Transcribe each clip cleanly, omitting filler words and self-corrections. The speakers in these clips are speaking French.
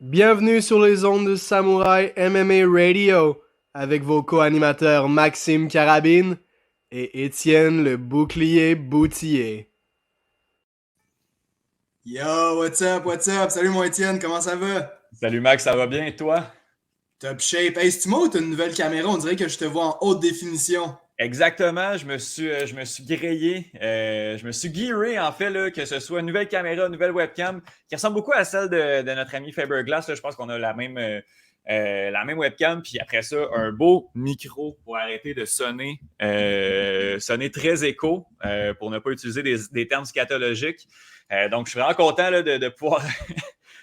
Bienvenue sur les ondes de Samouraï MMA Radio avec vos co-animateurs Maxime Carabine et Étienne le Bouclier Boutillé. Yo, what's up, what's up? Salut mon Étienne, comment ça va? Salut Max, ça va bien et toi? Top shape. Hey, c'est-tu moi ou t'as une nouvelle caméra? On dirait que je te vois en haute définition. Exactement, je me suis grillé, je me suis gearé en fait, là, que ce soit une nouvelle caméra, une nouvelle webcam, qui ressemble beaucoup à celle de notre ami Faberglass. Là, je pense qu'on a la même webcam, puis après ça, un beau micro pour arrêter de sonner très écho, pour ne pas utiliser des termes scatologiques. Donc, je suis vraiment content là, de pouvoir,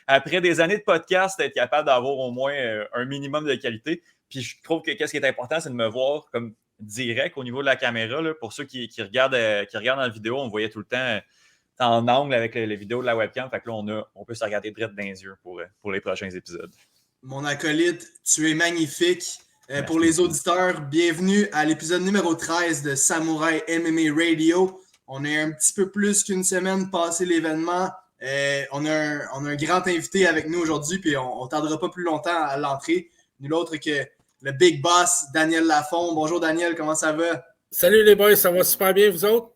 après des années de podcast, être capable d'avoir au moins un minimum de qualité. Puis je trouve que ce qui est important, c'est de me voir comme direct au niveau de la caméra. Là, pour ceux qui regardent la vidéo, on voyait tout le temps en angle avec les vidéos de la webcam. Fait que là, on peut se regarder direct dans les yeux pour les prochains épisodes. Mon acolyte, tu es magnifique. Pour les auditeurs, bienvenue à l'épisode numéro 13 de Samouraï MMA Radio. On est un petit peu plus qu'une semaine passé l'événement. On a un grand invité avec nous aujourd'hui, puis on ne tardera pas plus longtemps à l'entrée. Nul autre que le big boss, Daniel Lafond. Bonjour Daniel, comment ça va? Salut les boys, ça va super bien, vous autres?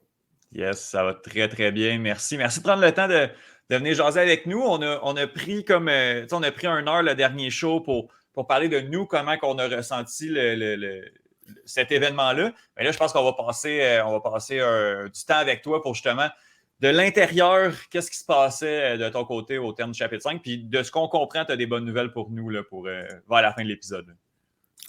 Yes, ça va très très bien, merci. Merci de prendre le temps de venir jaser avec nous. On a pris une heure le dernier show pour parler de nous, comment on a ressenti cet événement-là. Mais là, je pense qu'on va passer du temps avec toi pour justement, de l'intérieur, qu'est-ce qui se passait de ton côté au terme du chapitre 5. Puis de ce qu'on comprend, tu as des bonnes nouvelles pour nous là, vers la fin de l'épisode.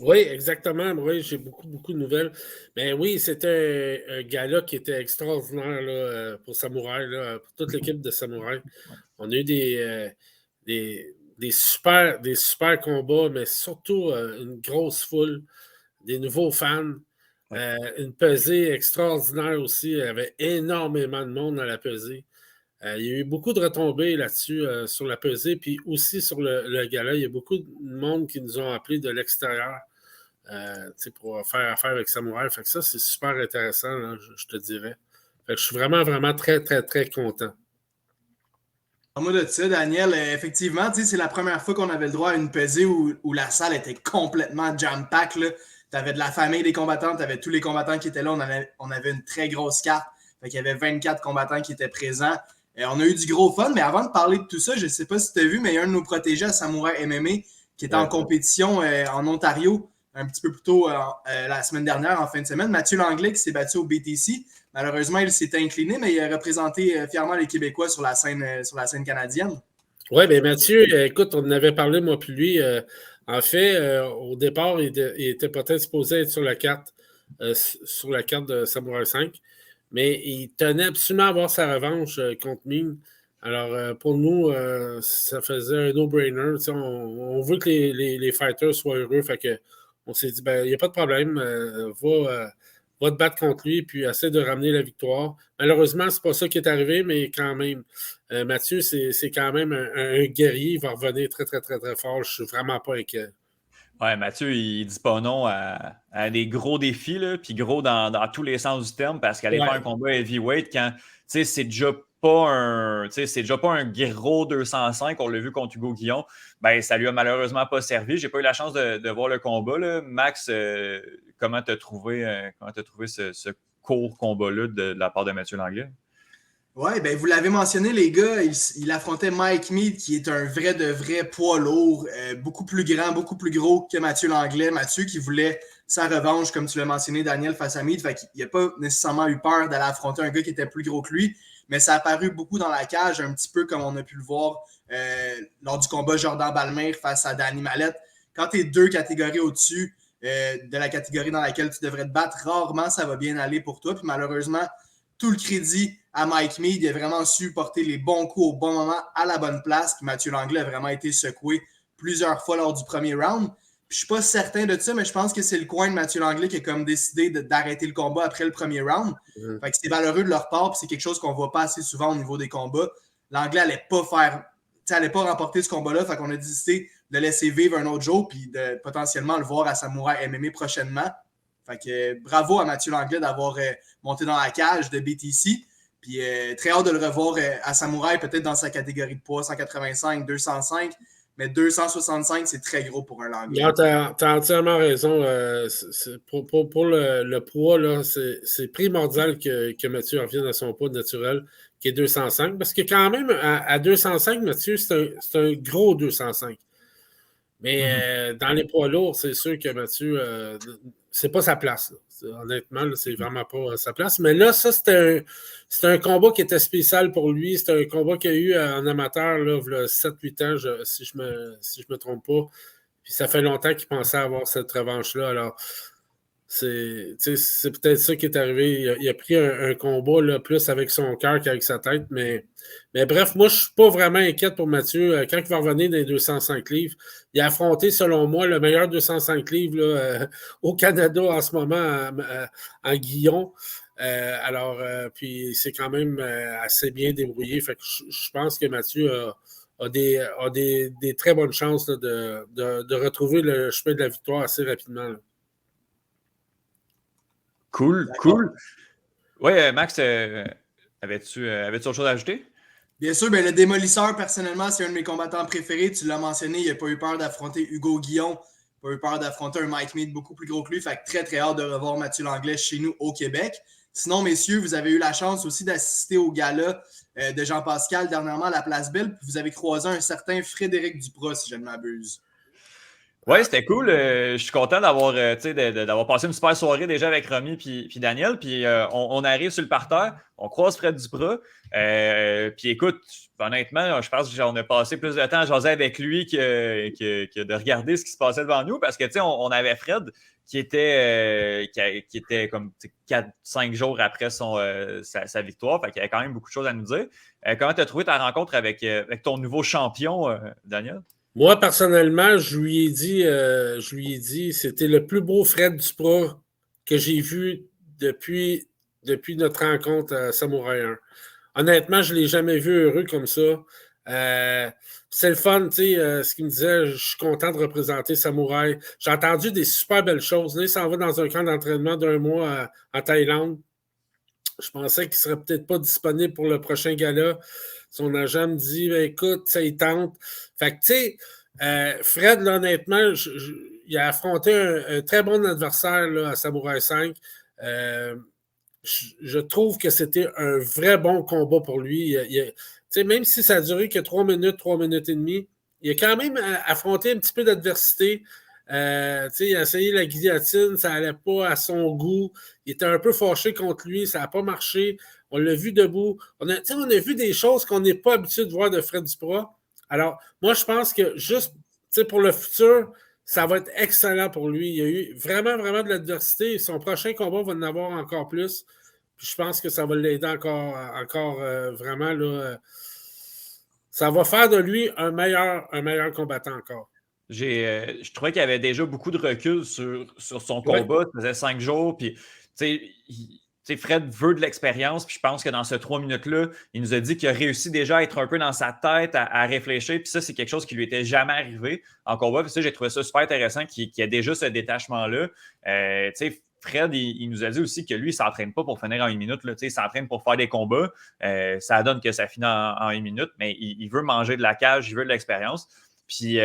Oui, exactement. Oui, j'ai beaucoup de nouvelles. Mais oui, c'était un gala qui était extraordinaire là, pour Samouraï, là, pour toute l'équipe de Samouraï. On a eu des super combats, mais surtout une grosse foule, des nouveaux fans, une pesée extraordinaire aussi. Il y avait énormément de monde à la pesée. Il y a eu beaucoup de retombées là-dessus sur la pesée, puis aussi sur le gala. Il y a beaucoup de monde qui nous ont appelés de l'extérieur pour faire affaire avec Samouraï. Fait que ça, c'est super intéressant, là, je te dirais. Fait que je suis vraiment très, très, très content. En mode de ça, Daniel, effectivement, c'est la première fois qu'on avait le droit à une pesée où la salle était complètement jam-pack. Tu avais de la famille des combattants, tu avais tous les combattants qui étaient là. On avait une très grosse carte. Fait qu'il y avait 24 combattants qui étaient présents. On a eu du gros fun, mais avant de parler de tout ça, je ne sais pas si tu as vu, mais il y a un de nos protégés à Samouraï MMA qui était en compétition en Ontario un petit peu plus tôt la semaine dernière, en fin de semaine. Mathieu Langlais qui s'est battu au BTC. Malheureusement, il s'est incliné, mais il a représenté fièrement les Québécois sur la scène canadienne. Oui, bien Mathieu, écoute, on en avait parlé, moi puis lui. En fait, au départ, il était peut-être supposé être sur la carte de Samouraï 5. Mais il tenait absolument à avoir sa revanche contre Ming. Alors, pour nous, ça faisait un no-brainer. On veut que les fighters soient heureux. Fait que on s'est dit, il n'y a pas de problème. Va te battre contre lui puis essaie de ramener la victoire. Malheureusement, c'est pas ça qui est arrivé, mais quand même, Mathieu, c'est quand même un guerrier. Il va revenir très, très, très, très fort. Je suis vraiment pas inquiet. Ouais, Mathieu, il dit pas non à des gros défis, là, puis gros dans tous les sens du terme, parce qu'aller faire un combat heavyweight, quand c'est déjà pas un gros 205, on l'a vu contre Hugo Guillon, ben ça lui a malheureusement pas servi. J'ai pas eu la chance de voir le combat, là. Max, comment t'as trouvé ce court combat-là de la part de Mathieu Langlais? Oui, ben vous l'avez mentionné, les gars, il affrontait Mike Mead, qui est un vrai de vrai poids lourd, beaucoup plus grand, beaucoup plus gros que Mathieu Langlais. Mathieu qui voulait sa revanche, comme tu l'as mentionné, Daniel, face à Mead. Fait qu'il n'a pas nécessairement eu peur d'aller affronter un gars qui était plus gros que lui, mais ça a apparu beaucoup dans la cage, un petit peu comme on a pu le voir lors du combat Jordan Balmer face à Danny Mallette. Quand tu es 2 catégories au-dessus de la catégorie dans laquelle tu devrais te battre, rarement ça va bien aller pour toi. Puis malheureusement, tout le crédit à Mike Mead. Il a vraiment su porter les bons coups au bon moment à la bonne place. Puis Mathieu Langlais a vraiment été secoué plusieurs fois lors du premier round. Puis je suis pas certain de ça, mais je pense que c'est le coin de Mathieu Langlais qui a comme décidé d'arrêter le combat après le premier round. Fait que c'est malheureux de leur part, puis c'est quelque chose qu'on voit pas assez souvent au niveau des combats. Langlais allait pas remporter ce combat-là, fait qu'on a décidé de laisser vivre un autre jour, puis de potentiellement le voir à Samouraï MMA prochainement. Fait que bravo à Mathieu Langlais d'avoir monté dans la cage de BTC. Puis très hâte de le revoir à Samouraï, peut-être dans sa catégorie de poids, 185, 205. mais 265, c'est très gros pour un langueur. Non, tu as entièrement raison. Pour le poids, là, c'est primordial que Mathieu revienne à son poids naturel, qui est 205. Parce que quand même, à 205, Mathieu, c'est un gros 205. Mais dans les poids lourds, c'est sûr que Mathieu, c'est pas sa place. Honnêtement, là, c'est vraiment pas sa place. Mais là, ça, c'était un combat qui était spécial pour lui. C'était un combat qu'il y a eu en amateur, là, il y a 7-8 ans, si je me trompe pas. Puis ça fait longtemps qu'il pensait avoir cette revanche-là. Alors, c'est peut-être ça qui est arrivé. Il a pris un combat là, plus avec son cœur qu'avec sa tête. Mais bref, moi, je ne suis pas vraiment inquiète pour Mathieu. Quand il va revenir dans les 205 livres, il a affronté, selon moi, le meilleur 205 livres là, au Canada en ce moment, en Guillon. Puis c'est quand même assez bien débrouillé. Fait que je pense que Mathieu a des très bonnes chances là, de retrouver le chemin de la victoire assez rapidement. Là. Cool. Oui, Max, avais-tu autre chose à ajouter? Bien sûr, le Démolisseur, personnellement, c'est un de mes combattants préférés. Tu l'as mentionné, il n'a pas eu peur d'affronter Hugo Guillon, il n'a pas eu peur d'affronter un Mike Mead beaucoup plus gros que lui. Fait que très, très hâte de revoir Mathieu Langlais chez nous au Québec. Sinon, messieurs, vous avez eu la chance aussi d'assister au gala de Jean-Pascal dernièrement à la Place Belle. Puis vous avez croisé un certain Frédéric Duprat, si je ne m'abuse. Oui, c'était cool. Je suis content d'avoir passé une super soirée déjà avec Romy puis Daniel. Puis on arrive sur le parterre, on croise Fred Duprat. Puis écoute, honnêtement, je pense qu'on a passé plus de temps à jaser avec lui que de regarder ce qui se passait devant nous. Parce que tu sais, on avait Fred qui était comme 4-5 jours après sa victoire. Fait qu'il y avait quand même beaucoup de choses à nous dire. Comment tu as trouvé ta rencontre avec ton nouveau champion, Daniel? Moi, personnellement, je lui ai dit, c'était le plus beau Fred Duprat que j'ai vu depuis notre rencontre à Samouraï 1. Honnêtement, je ne l'ai jamais vu heureux comme ça. C'est le fun, tu sais, ce qu'il me disait, je suis content de représenter Samouraï. J'ai entendu des super belles choses. Là, il s'en va dans un camp d'entraînement d'1 mois en Thaïlande. Je pensais qu'il ne serait peut-être pas disponible pour le prochain gala. Son agent me dit, écoute, ça y tente. Fait que, tu sais, Fred, là, honnêtement, il a affronté un très bon adversaire là, à Samouraï 5. Je trouve que c'était un vrai bon combat pour lui. Même si ça a duré que 3 minutes et demie, il a quand même affronté un petit peu d'adversité. Il a essayé la guillotine, ça n'allait pas à son goût. Il était un peu fâché contre lui, ça n'a pas marché. On l'a vu debout. On a vu des choses qu'on n'est pas habitué de voir de Fred Duprat. Alors, moi, je pense que juste pour le futur, ça va être excellent pour lui. Il y a eu vraiment, vraiment de l'adversité. Son prochain combat va en avoir encore plus. Puis je pense que ça va l'aider encore vraiment. Là, ça va faire de lui un meilleur combattant encore. Je trouvais qu'il y avait déjà beaucoup de recul sur son combat. Ça faisait 5 jours. Puis, Fred veut de l'expérience. Puis je pense que dans ce 3 minutes-là, il nous a dit qu'il a réussi déjà à être un peu dans sa tête, à réfléchir. Puis ça, c'est quelque chose qui lui était jamais arrivé en combat. Puis ça, j'ai trouvé ça super intéressant qu'il y ait déjà ce détachement-là. Fred, il nous a dit aussi que lui, il ne s'entraîne pas pour finir en 1 minute. Là, il s'entraîne pour faire des combats. Ça donne que ça finit en 1 minute, mais il veut manger de la cage, il veut de l'expérience. Puis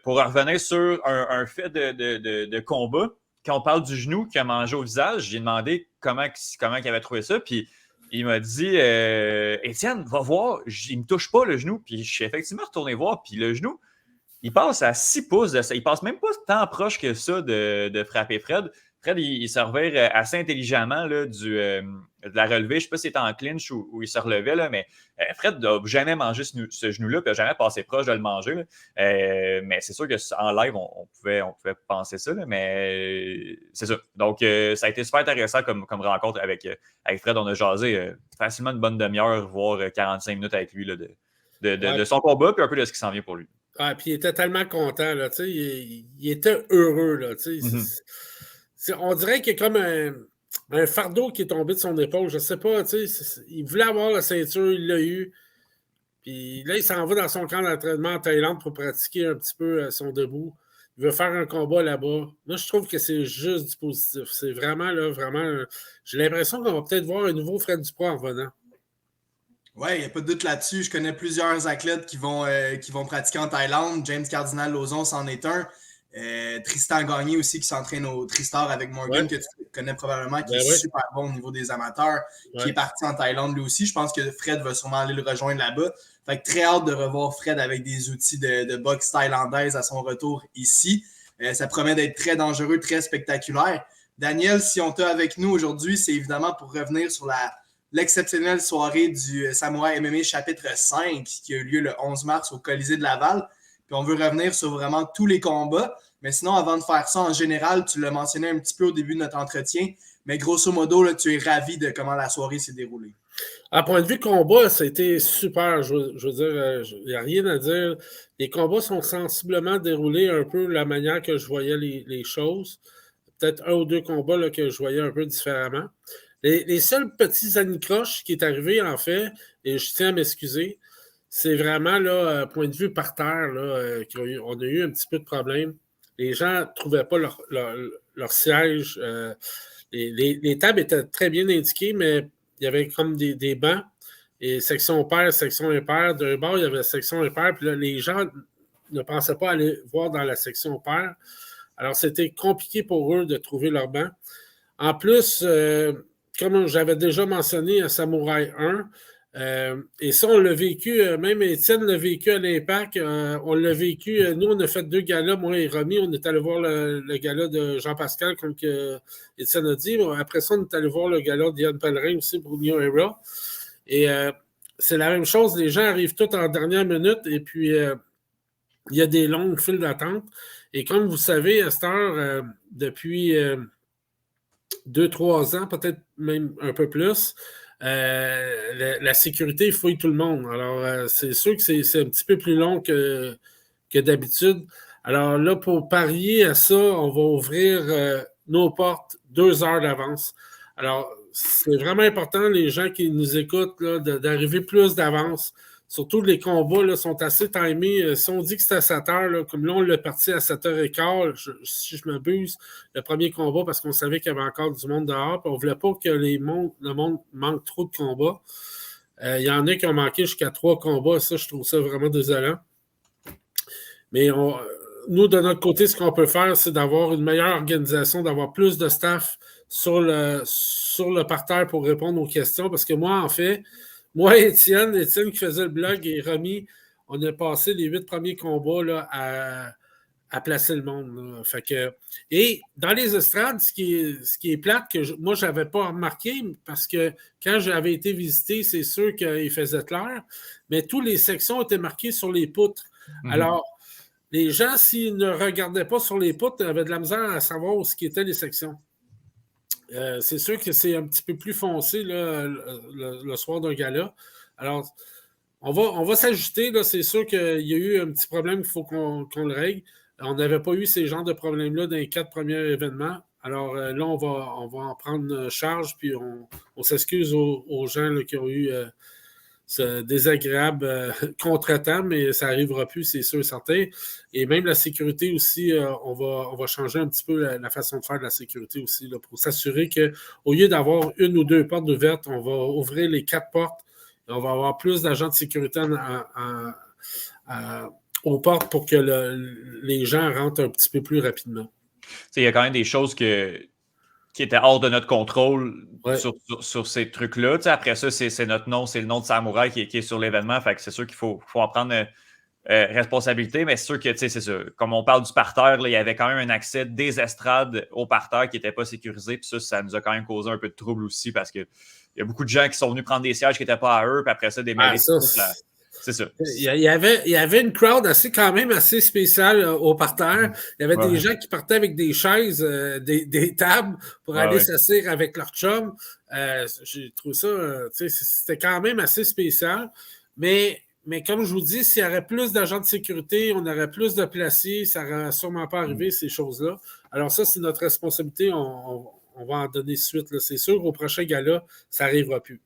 pour revenir sur un fait de combat, quand on parle du genou qui a mangé au visage, j'ai demandé comment il avait trouvé ça. Puis il m'a dit Étienne, va voir, il ne me touche pas le genou. Puis je suis effectivement retourné voir. Puis le genou, il passe à 6 pouces de ça. Il passe même pas tant proche que ça de frapper Fred. Fred, il se revire assez intelligemment là, de la relevée. Je ne sais pas s'il était en clinch ou il se relevait, là, mais Fred n'a jamais mangé ce genou-là, puis n'a jamais passé proche de le manger. Là. Mais c'est sûr qu'en live, on pouvait penser ça, là, mais c'est ça. Donc, ça a été super intéressant comme rencontre avec Fred. On a jasé facilement une bonne demi-heure, voire 45 minutes avec lui là, de son combat, puis un peu de ce qui s'en vient pour lui. Ah, puis il était tellement content, là, il était heureux. Là, on dirait qu'il y a comme un fardeau qui est tombé de son épaule. Je ne sais pas, il voulait avoir la ceinture, il l'a eu. Puis là, il s'en va dans son camp d'entraînement en Thaïlande pour pratiquer un petit peu son debout. Il veut faire un combat là-bas. Moi, je trouve que c'est juste du positif. C'est vraiment, là, vraiment... j'ai l'impression qu'on va peut-être voir un nouveau Fred Duprat en revenant. Oui, il n'y a pas de doute là-dessus. Je connais plusieurs athlètes qui vont pratiquer en Thaïlande. James Cardinal-Lozon c'en est un. Tristan Gagné aussi qui s'entraîne au Tristar avec Morgan, que tu connais probablement, qui est super bon au niveau des amateurs, qui est parti en Thaïlande lui aussi. Je pense que Fred va sûrement aller le rejoindre là-bas. Fait que très hâte de revoir Fred avec des outils de boxe thaïlandaise à son retour ici. Ça promet d'être très dangereux, très spectaculaire. Daniel, si on t'a avec nous aujourd'hui, c'est évidemment pour revenir sur l'exceptionnelle soirée du Samouraï MMA chapitre 5 qui a eu lieu le 11 mars au Colisée de Laval. Puis on veut revenir sur vraiment tous les combats. Mais sinon, avant de faire ça, en général, tu l'as mentionné un petit peu au début de notre entretien, mais grosso modo, là, tu es ravi de comment la soirée s'est déroulée. À point de vue combat, ça a été super. Je veux dire, il n'y a rien à dire. Les combats sont sensiblement déroulés un peu la manière que je voyais les choses. Peut-être un ou deux combats là, que je voyais un peu différemment. Les seuls petits anicroches qui est arrivé, en fait, et je tiens à m'excuser, c'est vraiment, là, point de vue par terre, là, on a eu un petit peu de problème. Les gens ne trouvaient pas leur siège. Les tables étaient très bien indiquées, mais il y avait comme des bancs. Et section paire, section impaire. D'un bord, il y avait section impaire. Puis là, les gens ne pensaient pas aller voir dans la section paire. Alors, c'était compliqué pour eux de trouver leur banc. En plus, comme j'avais déjà mentionné à Samouraï 1, et ça, on l'a vécu, même Étienne l'a vécu à l'Impact, on l'a vécu, nous, on a fait 2 galas, moi et Romy, on est allé voir le gala de Jean-Pascal, comme que Étienne a dit. Après ça, on est allé voir le gala d'Yann Pellerin aussi pour New Era. Et c'est la même chose, les gens arrivent tous en dernière minute, et puis il y a des longues files d'attente. Et comme vous savez, à cette heure, depuis 2-3 ans, peut-être même un peu plus, la sécurité fouille tout le monde. Alors, c'est sûr que c'est un petit peu plus long que d'habitude. Alors là, pour parier à ça, on va ouvrir nos portes 2 heures d'avance. Alors, c'est vraiment important, les gens qui nous écoutent, là, d'arriver plus d'avance. Surtout les combats là, sont assez timés. Si on dit que c'est à 7 heures, là, comme là, on l'a parti à 7h15, si je m'abuse, le premier combat, parce qu'on savait qu'il y avait encore du monde dehors, puis on ne voulait pas que le monde manque trop de combats. Il y en a qui ont manqué jusqu'à 3 combats. Ça, je trouve ça vraiment désolant. Mais nous, de notre côté, ce qu'on peut faire, c'est d'avoir une meilleure organisation, d'avoir plus de staff sur le parterre pour répondre aux questions. Parce que moi, en fait, moi et Étienne qui faisait le blog et Romy, on a passé les 8 premiers combats là, à placer le monde. Fait que, et dans les estrades, ce qui est plate, que moi, je n'avais pas remarqué, parce que quand j'avais été visité, c'est sûr qu'il faisait clair, mais toutes les sections étaient marquées sur les poutres. Mm-hmm. Alors, les gens, s'ils ne regardaient pas sur les poutres, avaient de la misère à savoir où étaient les sections. C'est sûr que c'est un petit peu plus foncé là, le soir d'un gala. Alors, on va s'ajuster. Là. C'est sûr qu'il y a eu un petit problème qu'il faut qu'on le règle. On n'avait pas eu ces genres de problèmes-là dans les 4 premiers événements. Alors là, on va en prendre charge, puis on s'excuse aux gens là, qui ont eu ce désagréable contretemps, mais ça n'arrivera plus, c'est sûr et certain. Et même la sécurité aussi, on va changer un petit peu la façon de faire de la sécurité aussi, là, pour s'assurer qu'au lieu d'avoir 1 ou 2 portes ouvertes, on va ouvrir les 4 portes et on va avoir plus d'agents de sécurité aux portes pour que les gens rentrent un petit peu plus rapidement. Il y a quand même des choses qui étaient hors de notre contrôle sur ces trucs-là. Après ça, c'est notre nom, c'est le nom de Samouraï qui est sur l'événement. Fait que c'est sûr qu'il faut en prendre responsabilité, mais c'est sûr que c'est ça. Comme on parle du parterre, là, il y avait quand même un accès des estrades au parterre qui n'était pas sécurisé. Puis ça nous a quand même causé un peu de trouble aussi parce qu'il y a beaucoup de gens qui sont venus prendre des sièges qui n'étaient pas à eux, puis après ça, des mêlées. C'est ça. Il y avait une crowd quand même assez spéciale au parterre. Il y avait des gens qui partaient avec des chaises, des tables pour aller s'asseoir avec leur chum. J'ai trouvé ça, c'était quand même assez spécial. Mais comme je vous dis, s'il y aurait plus d'agents de sécurité, on aurait plus de placiers, ça n'aurait sûrement pas arrivé, ces choses-là. Alors ça, c'est notre responsabilité. On va en donner suite. Là. C'est sûr, au prochain gala, ça n'arrivera plus.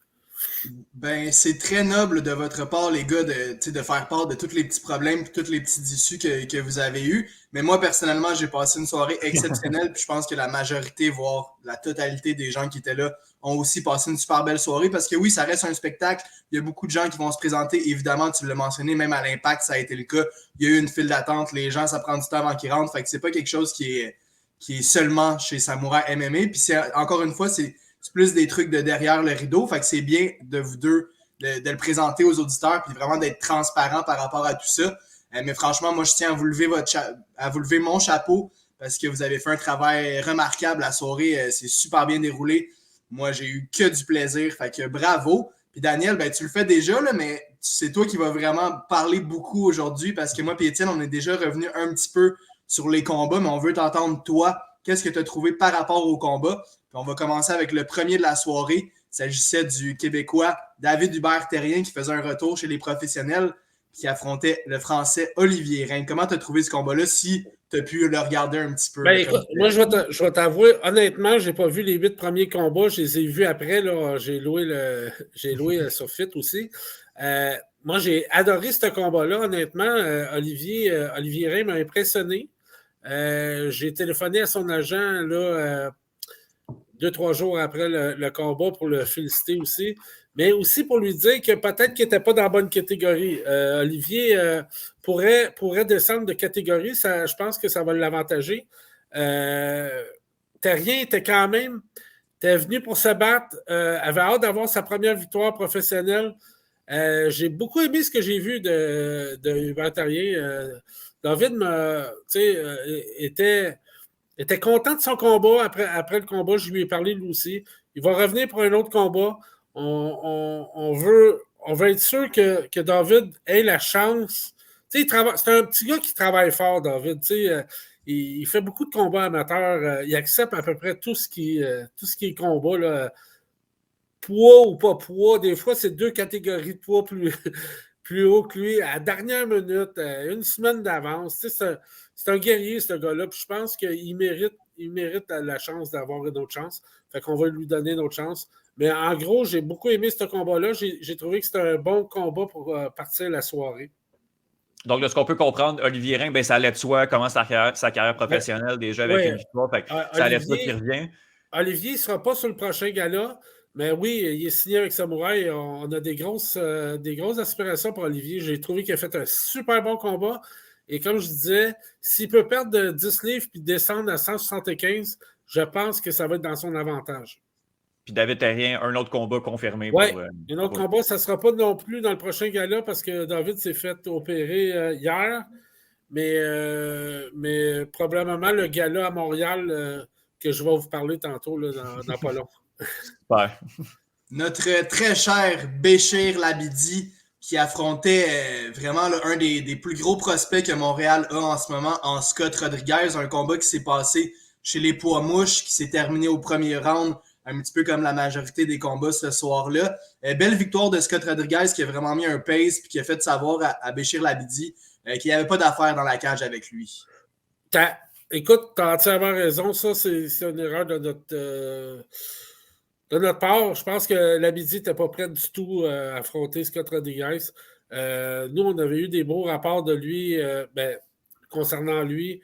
Ben, c'est très noble de votre part, les gars, de faire part de tous les petits problèmes et tous les petits issues que vous avez eus. Mais moi, personnellement, j'ai passé une soirée exceptionnelle. Puis je pense que la majorité, voire la totalité des gens qui étaient là, ont aussi passé une super belle soirée. Parce que oui, ça reste un spectacle. Il y a beaucoup de gens qui vont se présenter. Évidemment, tu l'as mentionné, même à l'Impact, ça a été le cas. Il y a eu une file d'attente. Les gens, ça prend du temps avant qu'ils rentrent. Fait que c'est pas quelque chose qui est seulement chez Samouraï MMA. Puis encore une fois, c'est plus des trucs de derrière le rideau. Fait que c'est bien de vous deux de le présenter aux auditeurs puis vraiment d'être transparent par rapport à tout ça. Mais franchement, moi, je tiens à vous lever à vous lever mon chapeau parce que vous avez fait un travail remarquable. La soirée s'est super bien déroulée. Moi, j'ai eu que du plaisir. Fait que bravo. Puis Daniel, ben, tu le fais déjà, là, mais c'est toi qui vas vraiment parler beaucoup aujourd'hui parce que moi et Étienne, on est déjà revenu un petit peu sur les combats, mais on veut t'entendre toi. Qu'est-ce que tu as trouvé par rapport au combat? Puis on va commencer avec le premier de la soirée. Il s'agissait du Québécois David Hubert-Terrien qui faisait un retour chez les professionnels qui affrontait le Français Olivier Reine. Comment tu as trouvé ce combat-là si tu as pu le regarder un petit peu? Ben, écoute, moi, je vais t'avouer, honnêtement, je n'ai pas vu les 8 premiers combats. Je les ai vus après. Là, j'ai loué sur Fit aussi. Moi, j'ai adoré ce combat-là, honnêtement. Olivier Reine m'a impressionné. J'ai téléphoné à son agent là, 2-3 jours après le combat pour le féliciter aussi, mais aussi pour lui dire que peut-être qu'il n'était pas dans la bonne catégorie. Olivier pourrait descendre de catégorie, je pense que ça va l'avantager. Terrien était quand même, était venu pour se battre, avait hâte d'avoir sa première victoire professionnelle. J'ai beaucoup aimé ce que j'ai vu de Hubert Terrien. David était content de son combat. Après le combat, je lui ai parlé lui aussi. Il va revenir pour un autre combat. On veut être sûr que David ait la chance. C'est un petit gars qui travaille fort, David. Il fait beaucoup de combats amateurs. Il accepte à peu près tout ce qui est combat. Là. Poids ou pas poids. Des fois, c'est 2 catégories de poids plus haut que lui. À la dernière minute, une semaine d'avance. C'est un guerrier, ce gars-là. Puis je pense qu'il mérite la chance d'avoir une autre chance. Fait qu'on va lui donner une autre chance. Mais en gros, j'ai beaucoup aimé ce combat-là. J'ai trouvé que c'était un bon combat pour partir la soirée. Donc, de ce qu'on peut comprendre, Olivier Reine, ben, ça allait de soi, commence sa carrière professionnelle déjà avec une victoire. Fait que ça allait de soi qui revient. Olivier ne sera pas sur le prochain gala, mais oui, il est signé avec Samouraï. On a des grosses aspirations pour Olivier. J'ai trouvé qu'il a fait un super bon combat. Et comme je disais, s'il peut perdre de 10 livres puis descendre à 175, je pense que ça va être dans son avantage. Puis David Terrien, un autre combat confirmé. Oui, un autre combat, ça ne sera pas non plus dans le prochain gala parce que David s'est fait opérer hier. Mais probablement le gala à Montréal que je vais vous parler tantôt là, dans pas long. Super. Notre très cher Béchir Labidi qui affrontait vraiment là, un des plus gros prospects que Montréal a en ce moment en Scott Rodriguez. Un combat qui s'est passé chez les poids mouches, qui s'est terminé au premier round, un petit peu comme la majorité des combats ce soir-là. Belle victoire de Scott Rodriguez qui a vraiment mis un pace et qui a fait savoir à Béchir Labidi qu'il n'y avait pas d'affaire dans la cage avec lui. Écoute, tu as entièrement raison. Ça, c'est une erreur de notre part. Je pense que Labidi n'était pas prêt du tout à affronter Scott Rodriguez. Nous, on avait eu des beaux rapports de lui concernant lui,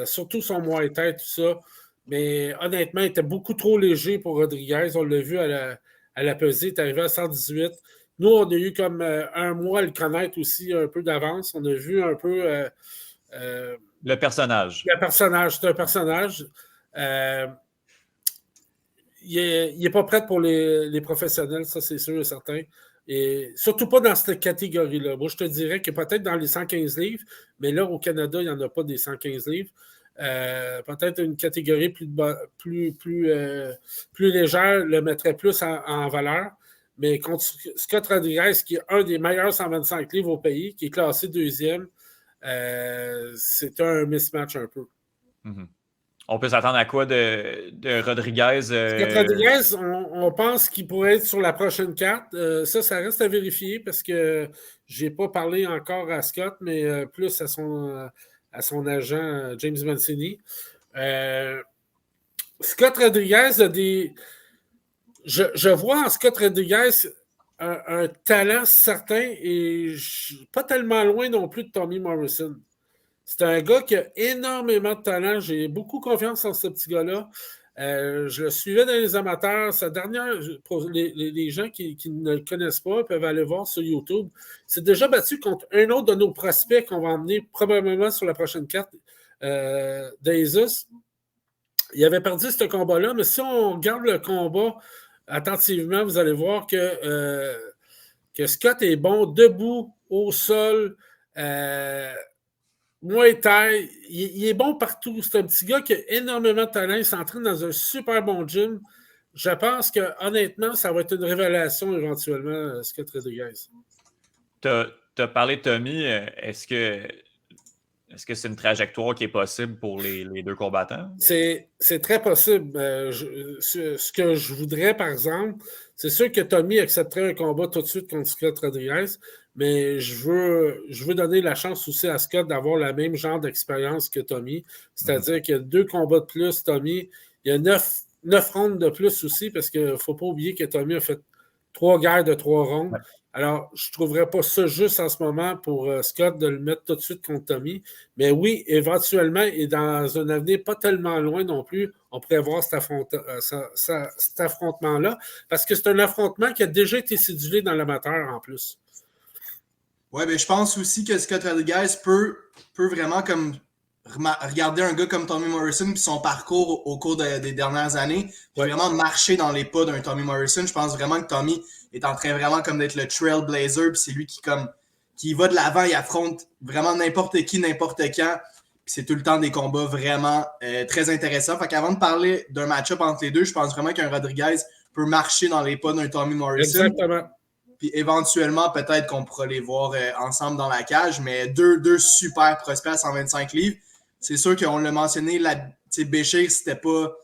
surtout son Muay Thai, tout ça. Mais honnêtement, il était beaucoup trop léger pour Rodriguez. On l'a vu à la pesée, il est arrivé à 118. Nous, on a eu comme un mois à le connaître aussi, un peu d'avance. On a vu un peu... le personnage. Le personnage, c'est un personnage. Il n'est pas prêt pour les professionnels, ça c'est sûr et certain. Et surtout pas dans cette catégorie-là. Moi, je te dirais que peut-être dans les 115 livres, mais là, au Canada, il n'y en a pas des 115 livres. Peut-être une catégorie plus légère le mettrait plus en valeur. Mais contre Scott Rodriguez, qui est un des meilleurs 125 livres au pays, qui est classé 2e, c'est un mismatch un peu. Mm-hmm. On peut s'attendre à quoi de Rodriguez? Scott Rodriguez, on pense qu'il pourrait être sur la prochaine carte. Ça reste à vérifier parce que je n'ai pas parlé encore à Scott, mais plus à son agent James Mancini. Scott Rodriguez a des... Je vois en Scott Rodriguez un talent certain et pas tellement loin non plus de Tommy Morrison. C'est un gars qui a énormément de talent. J'ai beaucoup confiance en ce petit gars-là. Je le suivais dans les amateurs. Sa dernière, pour les gens qui ne le connaissent pas, peuvent aller voir sur YouTube. Il s'est déjà battu contre un autre de nos prospects qu'on va emmener probablement sur la prochaine carte, d'Asus. Il avait perdu ce combat-là, mais si on regarde le combat attentivement, vous allez voir que Scott est bon debout, au sol. Muay Thai, il est bon partout. C'est un petit gars qui a énormément de talent. Il s'entraîne dans un super bon gym. Je pense que honnêtement, ça va être une révélation éventuellement, Scott Rodriguez. Tu as parlé de Tommy. Est-ce que c'est une trajectoire qui est possible pour les deux combattants? C'est très possible. Ce que je voudrais, par exemple, c'est sûr que Tommy accepterait un combat tout de suite contre Scott Rodriguez, mais je veux donner la chance aussi à Scott d'avoir le même genre d'expérience que Tommy. C'est-à-dire qu'il y a 2 combats de plus, Tommy. Il y a 9 rounds de plus aussi, parce qu'il ne faut pas oublier que Tommy a fait 3 guerres de 3 rounds. Ouais. Alors, je ne trouverais pas ça juste en ce moment pour Scott de le mettre tout de suite contre Tommy. Mais oui, éventuellement, et dans un avenir pas tellement loin non plus, on pourrait voir cet affrontement-là, parce que c'est un affrontement qui a déjà été cédulé dans l'amateur en plus. Oui, mais je pense aussi que Scott Rodriguez peut vraiment comme regarder un gars comme Tommy Morrison puis son parcours au cours des dernières années, puis vraiment marcher dans les pas d'un Tommy Morrison. Je pense vraiment que Tommy est en train vraiment comme d'être le trailblazer, puis c'est lui qui va de l'avant, il affronte vraiment n'importe qui, n'importe quand, puis c'est tout le temps des combats vraiment très intéressants. Fait qu'avant de parler d'un match-up entre les deux, je pense vraiment qu'un Rodriguez peut marcher dans les pas d'un Tommy Morrison. Exactement. Puis éventuellement, peut-être qu'on pourra les voir ensemble dans la cage, mais deux super prospects à 125 livres. C'est sûr qu'on l'a mentionné, Béchir, c'était pas...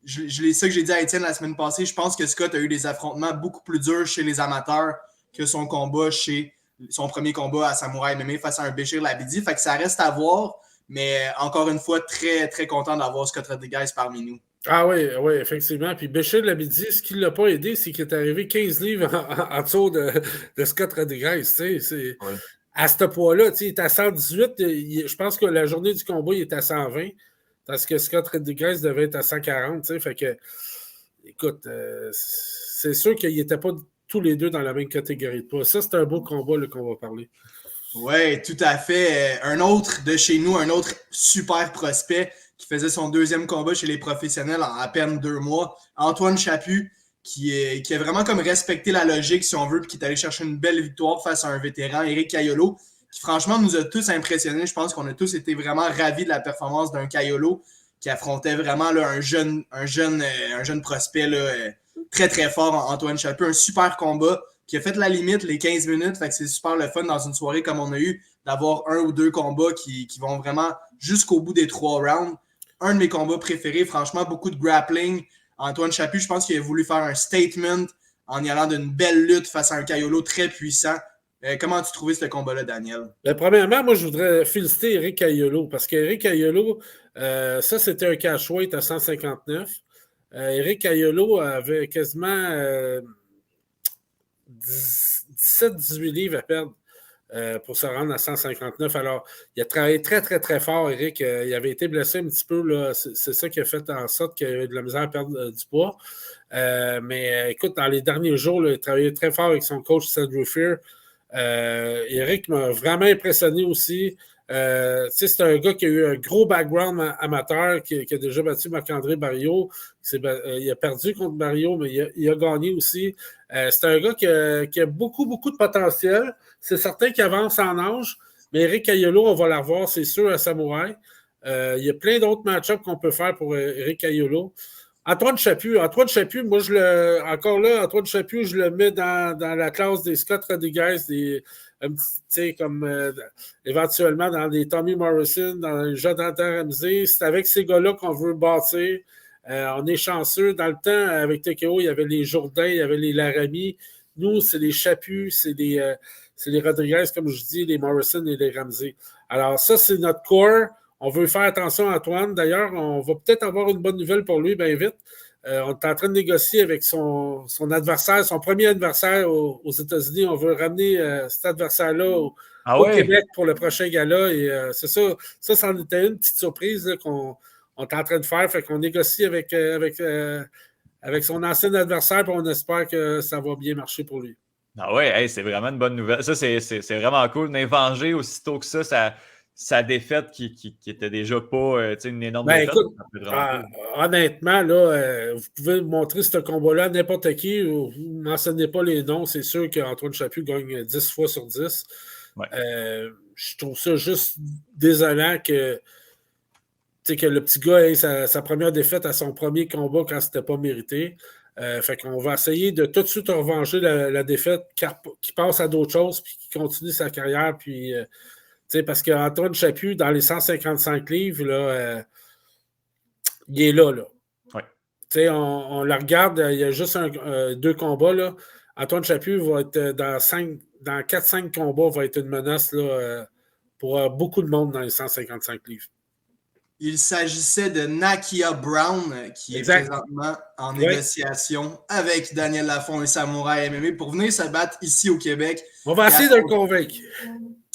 C'est ça que j'ai dit à Étienne la semaine passée. Je pense que Scott a eu des affrontements beaucoup plus durs chez les amateurs que son premier combat à Samouraï MMA face à un Béchir Labidi. Fait que ça reste à voir, mais encore une fois, très, très content d'avoir Scott Rodriguez parmi nous. Ah oui, effectivement. Puis Béchir Labidi, ce qui ne l'a pas aidé, c'est qu'il est arrivé 15 livres en dessous de Scott Rodriguez. Oui. À ce poids-là, il est à 118. Je pense que la journée du combat, il est à 120. Parce que Scott Rodriguez devait être à 140. Fait que, écoute, c'est sûr qu'ils n'étaient pas tous les deux dans la même catégorie de poids. Ça, c'est un beau combat là, qu'on va parler. Oui, tout à fait. Un autre de chez nous, un autre super prospect qui faisait son 2e combat chez les professionnels en à peine 2 mois. Antoine Chaput, qui a vraiment comme respecté la logique, si on veut, puis qui est allé chercher une belle victoire face à un vétéran, Eric Caiolo, qui franchement nous a tous impressionnés. Je pense qu'on a tous été vraiment ravis de la performance d'un Caiolo qui affrontait vraiment là, un jeune prospect là, très très fort, Antoine Chaput. Un super combat qui a fait la limite, les 15 minutes. Fait que c'est super le fun dans une soirée comme on a eu d'avoir 1 ou 2 combats qui vont vraiment jusqu'au bout des 3 rounds. Un de mes combats préférés, franchement, beaucoup de grappling. Antoine Chaput, je pense qu'il a voulu faire un statement en y allant d'une belle lutte face à un Caiolo très puissant. Comment as-tu trouvé ce combat-là, Daniel? Premièrement, moi, je voudrais féliciter Eric Caiolo, parce qu'Eric Caiolo, ça, c'était un catchweight à 159. Eric Caiolo avait quasiment 17-18 livres à perdre pour se rendre à 159. Alors, il a travaillé très, très, très fort, Eric. Il avait été blessé un petit peu. Là. C'est ça qui a fait en sorte qu'il avait de la misère à perdre du poids. Mais écoute, dans les derniers jours, là, il a travaillé très fort avec son coach, Cedric Fear. Eric m'a vraiment impressionné aussi. C'est un gars qui a eu un gros background amateur, qui a déjà battu Marc-André Barriault. Il a perdu contre Barriault, mais il a gagné aussi. C'est un gars qui a beaucoup, beaucoup de potentiel. C'est certain qu'il avance en âge, mais Eric Caiolo, on va la revoir, c'est sûr, à Samouraï. Il y a plein d'autres match-ups qu'on peut faire pour Eric Caiolo. Antoine Chaput, moi, Antoine Chaput, je le mets dans la classe des Scott Rodriguez, éventuellement dans des Tommy Morrison, dans les Jonathan Ramsey. C'est avec ces gars-là qu'on veut bâtir. On est chanceux. Dans le temps, avec TKO, il y avait les Jourdain, il y avait les Laramie. Nous, c'est les Chaput, c'est les Rodriguez, comme je dis, les Morrison et les Ramsey. Alors ça, c'est notre core. On veut faire attention à Antoine. D'ailleurs, on va peut-être avoir une bonne nouvelle pour lui bien vite. On est en train de négocier avec son adversaire, son premier adversaire aux États-Unis. On veut ramener cet adversaire-là au Québec pour le prochain gala. Et c'est ça. Ça en était une petite surprise là, qu'on est en train de faire. Fait qu'on négocie avec son ancien adversaire, puis on espère que ça va bien marcher pour lui. Ah ouais, hey, c'est vraiment une bonne nouvelle. Ça, c'est vraiment cool. N'invenger aussitôt que ça sa défaite qui était déjà pas une énorme défaite. Écoute, honnêtement, là, vous pouvez montrer ce combat-là à n'importe qui. Vous ne mentionnez pas les noms. C'est sûr qu'Antoine Chaput gagne 10 fois sur 10. Ouais. Je trouve ça juste désolant que le petit gars ait sa première défaite à son premier combat quand c'était pas mérité. Fait qu'on va essayer de tout de suite revenger la défaite, qui passe à d'autres choses, puis qui continue sa carrière. Puis, parce qu'Antoine Chaput, dans les 155 livres, là, il est là. Ouais. On la regarde, il y a juste 2 combats. Là. Antoine Chaput va être dans 4-5 combats, va être une menace là, pour beaucoup de monde dans les 155 livres. Il s'agissait de Nakia Brown, qui est présentement en négociation avec Daniel Lafont et Samouraï MMA pour venir se battre ici au Québec. On va essayer de le convaincre.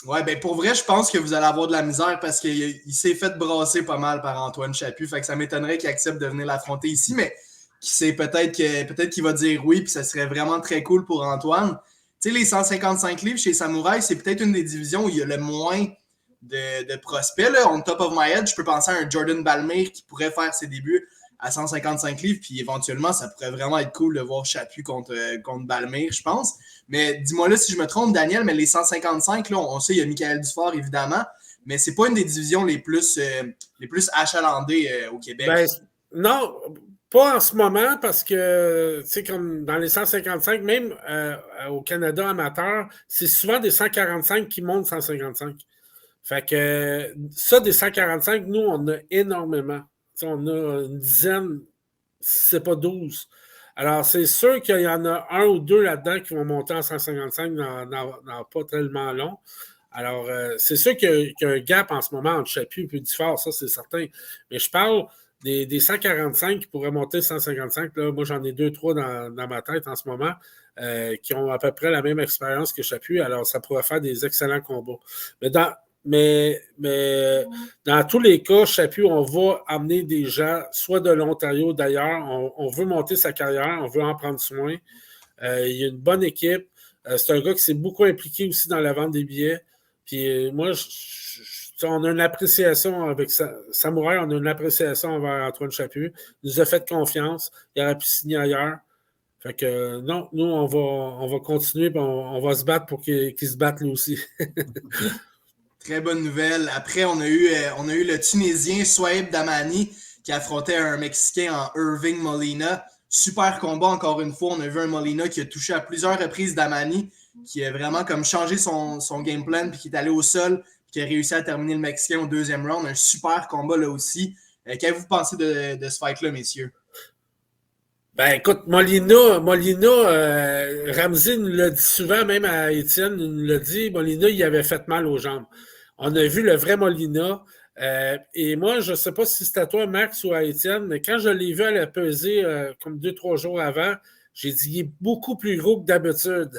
Ouais, ben pour vrai, je pense que vous allez avoir de la misère parce qu'il s'est fait brasser pas mal par Antoine Chaput. Fait que ça m'étonnerait qu'il accepte de venir l'affronter ici, mais qui sait, peut-être qu'il va dire oui, puis ça serait vraiment très cool pour Antoine. Tu sais, les 155 livres chez Samouraï, c'est peut-être une des divisions où il y a le moins de prospects. Là. On top of my head, je peux penser à un Jordan Balmer qui pourrait faire ses débuts à 155 livres, puis éventuellement, ça pourrait vraiment être cool de voir Chaput contre Balmer, je pense. Mais dis-moi là si je me trompe, Daniel, mais les 155, là, on sait, il y a Michael Dufort, évidemment, mais c'est pas une des divisions les plus achalandées au Québec. Non, pas en ce moment, parce que, tu sais, comme dans les 155, même au Canada amateur, c'est souvent des 145 qui montent 155. Fait que ça, des 145, nous, on a énormément. T'sais, on a une dizaine, si c'est pas 12. Alors, c'est sûr qu'il y en a 1 ou 2 là-dedans qui vont monter en 155 dans pas tellement long. Alors, c'est sûr qu'il y a un gap en ce moment entre Chaput et Dufort, ça, c'est certain. Mais je parle des 145 qui pourraient monter 155. Là, moi, j'en ai 2-3 dans ma tête en ce moment qui ont à peu près la même expérience que Chaput. Alors, ça pourrait faire des excellents combats. Mais dans tous les cas, Chaput, on va amener des gens, soit de l'Ontario d'ailleurs, on veut monter sa carrière, on veut en prendre soin. Il y a une bonne équipe. C'est un gars qui s'est beaucoup impliqué aussi dans la vente des billets. Puis moi, on a une appréciation avec Samouraï, on a une appréciation envers Antoine Chaput. Il nous a fait confiance. Il aurait pu signer ailleurs. Fait que non, nous, on va continuer, on va se battre pour qu'il se batte lui aussi. Très bonne nouvelle. Après, on a eu le Tunisien Souaib Damani qui affrontait un Mexicain en Irving Molina. Super combat encore une fois. On a vu un Molina qui a touché à plusieurs reprises Damani, qui a vraiment comme changé son game plan, puis qui est allé au sol, puis qui a réussi à terminer le Mexicain au 2e round. Un super combat là aussi. Qu'avez-vous pensé de ce fight-là, messieurs? Ben écoute, Molina, Ramsey nous l'a dit souvent, même à Étienne, il nous l'a dit, Molina, il avait fait mal aux jambes. On a vu le vrai Molina. Et moi, je ne sais pas si c'était à toi, Max, ou à Étienne, mais quand je l'ai vu à la peser comme 2-3 jours avant, j'ai dit il est beaucoup plus gros que d'habitude.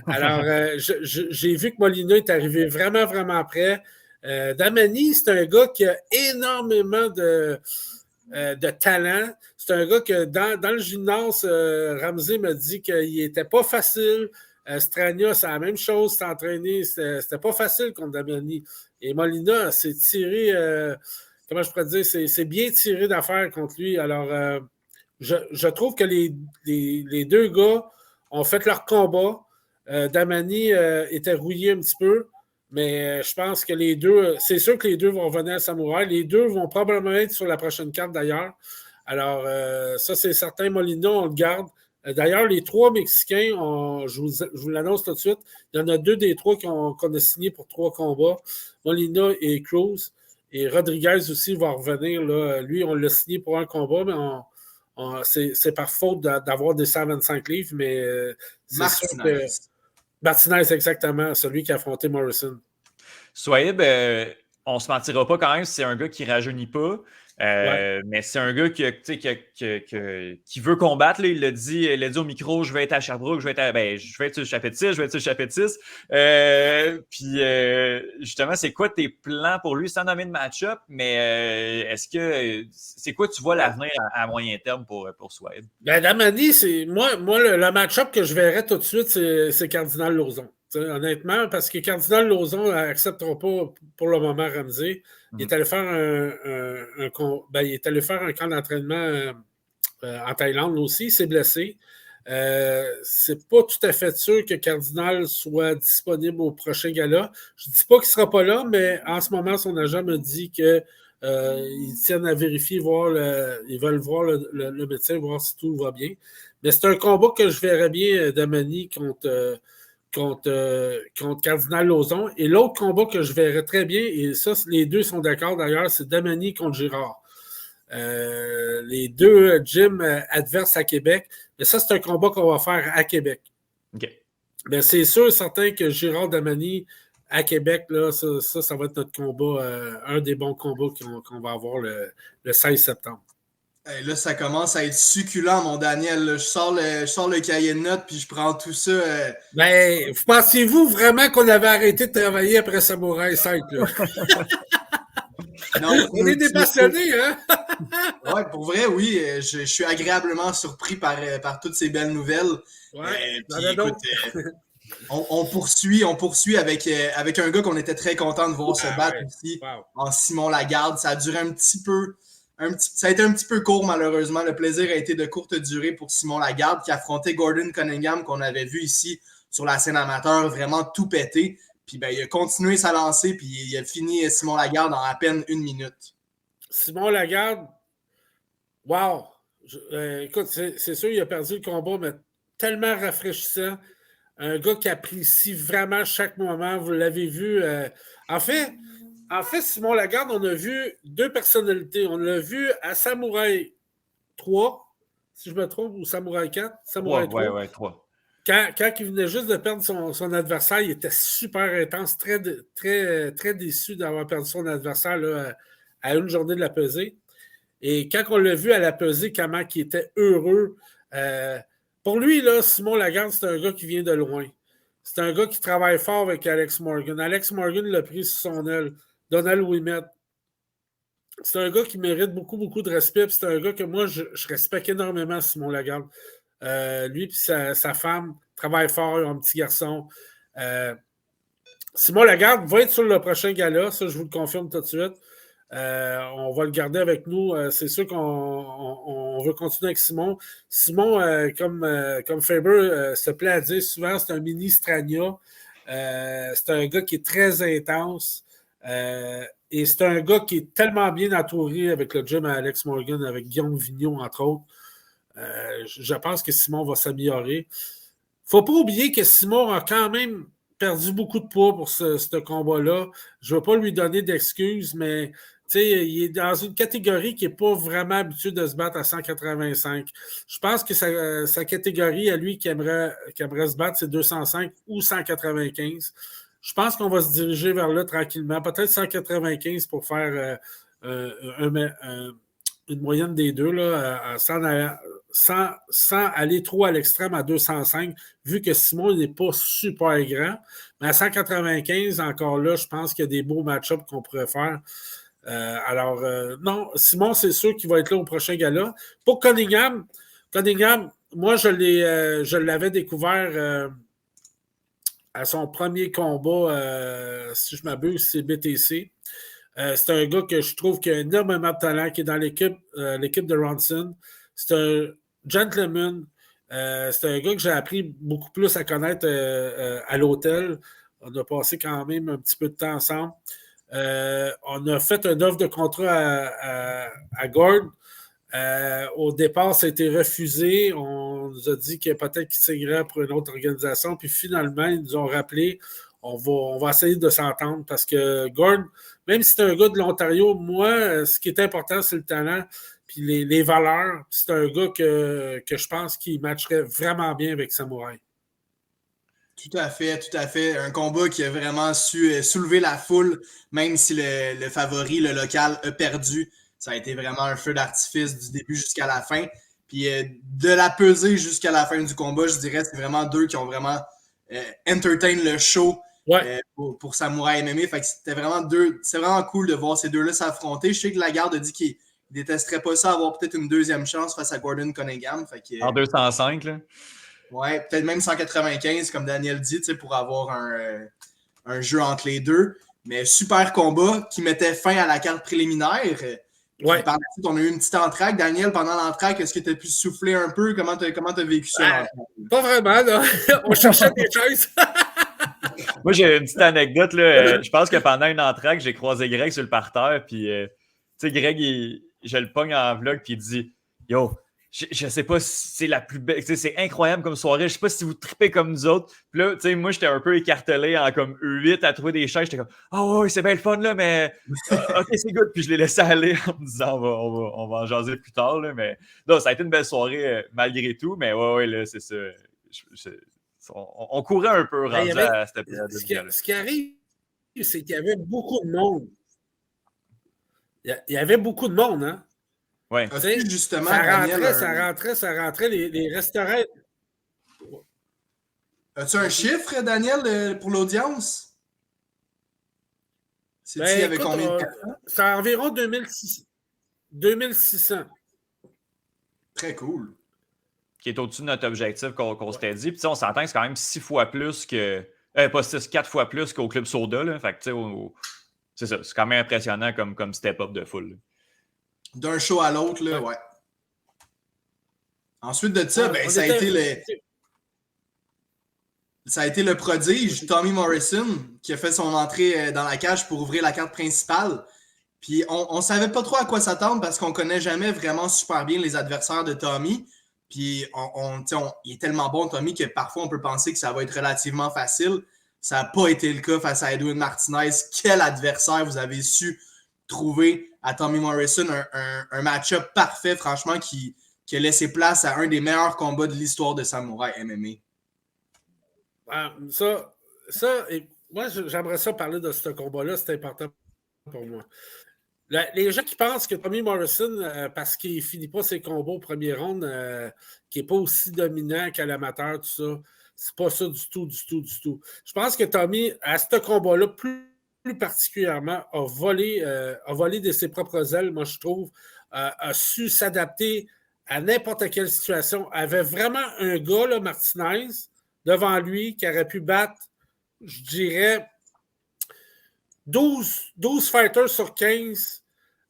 Alors, j'ai vu que Molina est arrivé vraiment, vraiment près. Damani, c'est un gars qui a énormément de talent. C'est un gars que dans le gymnase, Ramsey m'a dit qu'il n'était pas facile. Strania, c'est la même chose, s'entraîner. C'était pas facile contre Damani. Et Molina s'est tiré, comment je pourrais dire, c'est bien tiré d'affaire contre lui. Alors, je trouve que les 2 gars ont fait leur combat. Damani était rouillé un petit peu, mais je pense que les 2, c'est sûr que les 2 vont revenir à Samouraï. Les 2 vont probablement être sur la prochaine carte d'ailleurs. Alors, ça, c'est certain. Molina, on le garde. D'ailleurs, les 3 Mexicains, je vous l'annonce tout de suite, il y en a 2 des 3 qu'on a signé pour 3 combats, Molina et Cruz. Et Rodriguez aussi va revenir. Là. Lui, on l'a signé pour un combat, mais c'est par faute d'avoir des 125 livres, mais c'est sûr que... Martinez, exactement, celui qui a affronté Morrison. Souaib, on ne se mentira pas quand même, c'est un gars qui ne rajeunit pas. Mais c'est un gars qui veut combattre. Là, il l'a dit au micro, je vais être à Sherbrooke, je vais être sur le chapitre 6, je vais être sur le chapitre 6. Justement, c'est quoi tes plans pour lui sans nommer de match-up? Mais c'est quoi tu vois l'avenir à moyen terme pour Swade? Damani, c'est moi le match-up que je verrais tout de suite, c'est Cardinal Lauzon. Honnêtement, parce que Cardinal Lauzon n'acceptera pas pour le moment Ramsey. Il est allé faire il est allé faire un camp d'entraînement en Thaïlande aussi. Il s'est blessé. C'est pas tout à fait sûr que Cardinal soit disponible au prochain gala. Je ne dis pas qu'il ne sera pas là, mais en ce moment, son agent me dit que ils tiennent à vérifier, ils veulent voir le médecin, voir si tout va bien. Mais c'est un combat que je verrais bien Damani contre Cardinal Lauzon. Et l'autre combat que je verrais très bien, et ça, les deux sont d'accord d'ailleurs, c'est Damani contre Girard. Les deux gyms adverses à Québec. Mais ça, c'est un combat qu'on va faire à Québec. OK. Mais c'est sûr et certain que Girard Damani à Québec, là, ça va être notre combat, un des bons combats qu'on va avoir le 16 septembre. Hey, là, ça commence à être succulent, mon Daniel. Là. Je sors le cahier de notes puis je prends tout ça. Pensiez-vous vraiment qu'on avait arrêté de travailler après Samouraï 5? Là? Non, on est des passionnés, hein? Ouais, pour vrai, oui. Je suis agréablement surpris par toutes ces belles nouvelles. Ouais, puis, écoute, on poursuit avec un gars qu'on était très content de voir se battre ici, en Simon Lagarde. Ça a duré ça a été un petit peu court, malheureusement. Le plaisir a été de courte durée pour Simon Lagarde, qui affrontait Gordon Cunningham, qu'on avait vu ici sur la scène amateur, vraiment tout pété. Puis il a continué sa lancée, puis il a fini Simon Lagarde en à peine 1 minute. Simon Lagarde, wow! Écoute, c'est sûr, il a perdu le combat, mais tellement rafraîchissant. Un gars qui apprécie vraiment chaque moment. Vous l'avez vu. En fait, Simon Lagarde, on a vu deux personnalités. On l'a vu à Samouraï 3, si je me trompe, ou Samouraï 4. Samouraï 3. Ouais, 3. Quand il venait juste de perdre son adversaire, il était super intense, très, très, très déçu d'avoir perdu son adversaire là, à une journée de la pesée. Et quand on l'a vu à la pesée, comment il était heureux. Pour lui, là, Simon Lagarde, c'est un gars qui vient de loin. C'est un gars qui travaille fort avec Alex Morgan. Alex Morgan l'a pris sous son aile. Donald Ouimet. C'est un gars qui mérite beaucoup, beaucoup de respect. C'est un gars que moi, je respecte énormément, Simon Lagarde. Lui et sa femme travaillent fort, ils ont un petit garçon. Simon Lagarde va être sur le prochain gala, ça je vous le confirme tout de suite. On va le garder avec nous. C'est sûr qu'on veut continuer avec Simon. Simon, comme Faber se plaît à dire souvent, c'est un mini Strania. C'est un gars qui est très intense. Et c'est un gars qui est tellement bien entouré avec le gym à Alex Morgan, avec Guillaume Vigneault, entre autres. Je pense que Simon va s'améliorer. Il ne faut pas oublier que Simon a quand même perdu beaucoup de poids pour ce combat-là. Je ne veux pas lui donner d'excuses, mais il est dans une catégorie qui n'est pas vraiment habituée de se battre à 185. Je pense que sa catégorie à lui qui aimerait se battre, c'est 205 ou 195. Je pense qu'on va se diriger vers là tranquillement. Peut-être 195 pour faire une moyenne des deux, là, sans aller trop à l'extrême à 205, vu que Simon n'est pas super grand. Mais à 195, encore là, je pense qu'il y a des beaux match-ups qu'on pourrait faire. Non, Simon, c'est sûr qu'il va être là au prochain gala. Pour Cunningham, moi, je l'avais découvert à son premier combat, si je m'abuse, c'est BTC. C'est un gars que je trouve qui a énormément de talent, qui est dans l'équipe de Ronson. C'est un gentleman. C'est un gars que j'ai appris beaucoup plus à connaître à l'hôtel. On a passé quand même un petit peu de temps ensemble. On a fait une offre de contrat à Gord. Au départ, ça a été refusé. On nous a dit que peut-être qu'il signerait pour une autre organisation. Puis finalement, ils nous ont rappelé on va essayer de s'entendre parce que Gord, même si c'est un gars de l'Ontario, moi, ce qui est important, c'est le talent puis les valeurs. C'est un gars que je pense qu'il matcherait vraiment bien avec Samouraï. Tout à fait. Un combat qui a vraiment su soulever la foule, même si le favori, le local, a perdu. Ça a été vraiment un feu d'artifice du début jusqu'à la fin. Puis de la pesée jusqu'à la fin du combat, je dirais, c'est vraiment deux qui ont vraiment entertain le show pour Samouraï MMA. Fait que c'était vraiment c'est vraiment cool de voir ces deux-là s'affronter. Je sais que Lagarde a dit qu'il détesterait pas ça, avoir peut-être une deuxième chance face à Gordon Cunningham. Fait que, en 205, là. Ouais, peut-être même 195, comme Daniel dit, pour avoir un jeu entre les deux. Mais super combat qui mettait fin à la carte préliminaire. Ouais. Par la suite, on a eu une petite entraque. Daniel, pendant l'entraque, est-ce que tu as pu souffler un peu? Comment tu as vécu ça? Pas vraiment, là. On cherchait des chaises. Moi, j'ai une petite anecdote. Là. Je pense que pendant une entraque, j'ai croisé Greg sur le parterre. Puis, tu sais, Greg, je le pogne en vlog. Puis il dit Yo, je sais pas si c'est la plus belle. C'est incroyable comme soirée. Je sais pas si vous tripez comme nous autres. Puis là, tu sais, moi, j'étais un peu écartelé en comme 8 à trouver des chaises. J'étais comme oh, oui, c'est bien le fun, là, mais OK, c'est good. Puis je l'ai laissé aller en me disant on va en jaser plus tard. Là, mais non, ça a été une belle soirée malgré tout. Mais ouais, là, c'est ça. On courait un peu rendu à cette période. Ce qui arrive, c'est qu'il y avait beaucoup de monde. Il y avait beaucoup de monde, hein? Oui. Justement, ça rentrait les restaurants. As-tu un chiffre, Daniel, pour l'audience? Il y avait combien de personnes? C'est environ 2600. Très cool. Qui est au-dessus de notre objectif qu'on s'était dit. Puis on s'entend que c'est quand même 6 fois plus que... pas 6, 4 fois plus qu'au Club Soda. Là. Fait que c'est ça. C'est quand même impressionnant comme step-up de full. Là. D'un show à l'autre, là, ouais. Ensuite de ça, ça a été le prodige, Tommy Morrison, qui a fait son entrée dans la cage pour ouvrir la carte principale. Puis on savait pas trop à quoi s'attendre parce qu'on connaît jamais vraiment super bien les adversaires de Tommy. Puis il est tellement bon, Tommy, que parfois on peut penser que ça va être relativement facile. Ça n'a pas été le cas face à Edwin Martinez. Quel adversaire vous avez su trouver à Tommy Morrison? Un match-up parfait, franchement, qui a laissé place à un des meilleurs combats de l'histoire de Samouraï MMA. Moi, j'aimerais ça parler de ce combat-là. C'est important pour moi. Les gens qui pensent que Tommy Morrison, parce qu'il ne finit pas ses combats au premier round, qui n'est pas aussi dominant qu'à l'amateur, tout ça, c'est pas ça du tout. Je pense que Tommy, à ce combat-là, plus particulièrement, a volé de ses propres ailes, moi je trouve, a su s'adapter à n'importe quelle situation. Avait vraiment un gars, là, Martinez, devant lui, qui aurait pu battre, je dirais, 12 fighters sur 15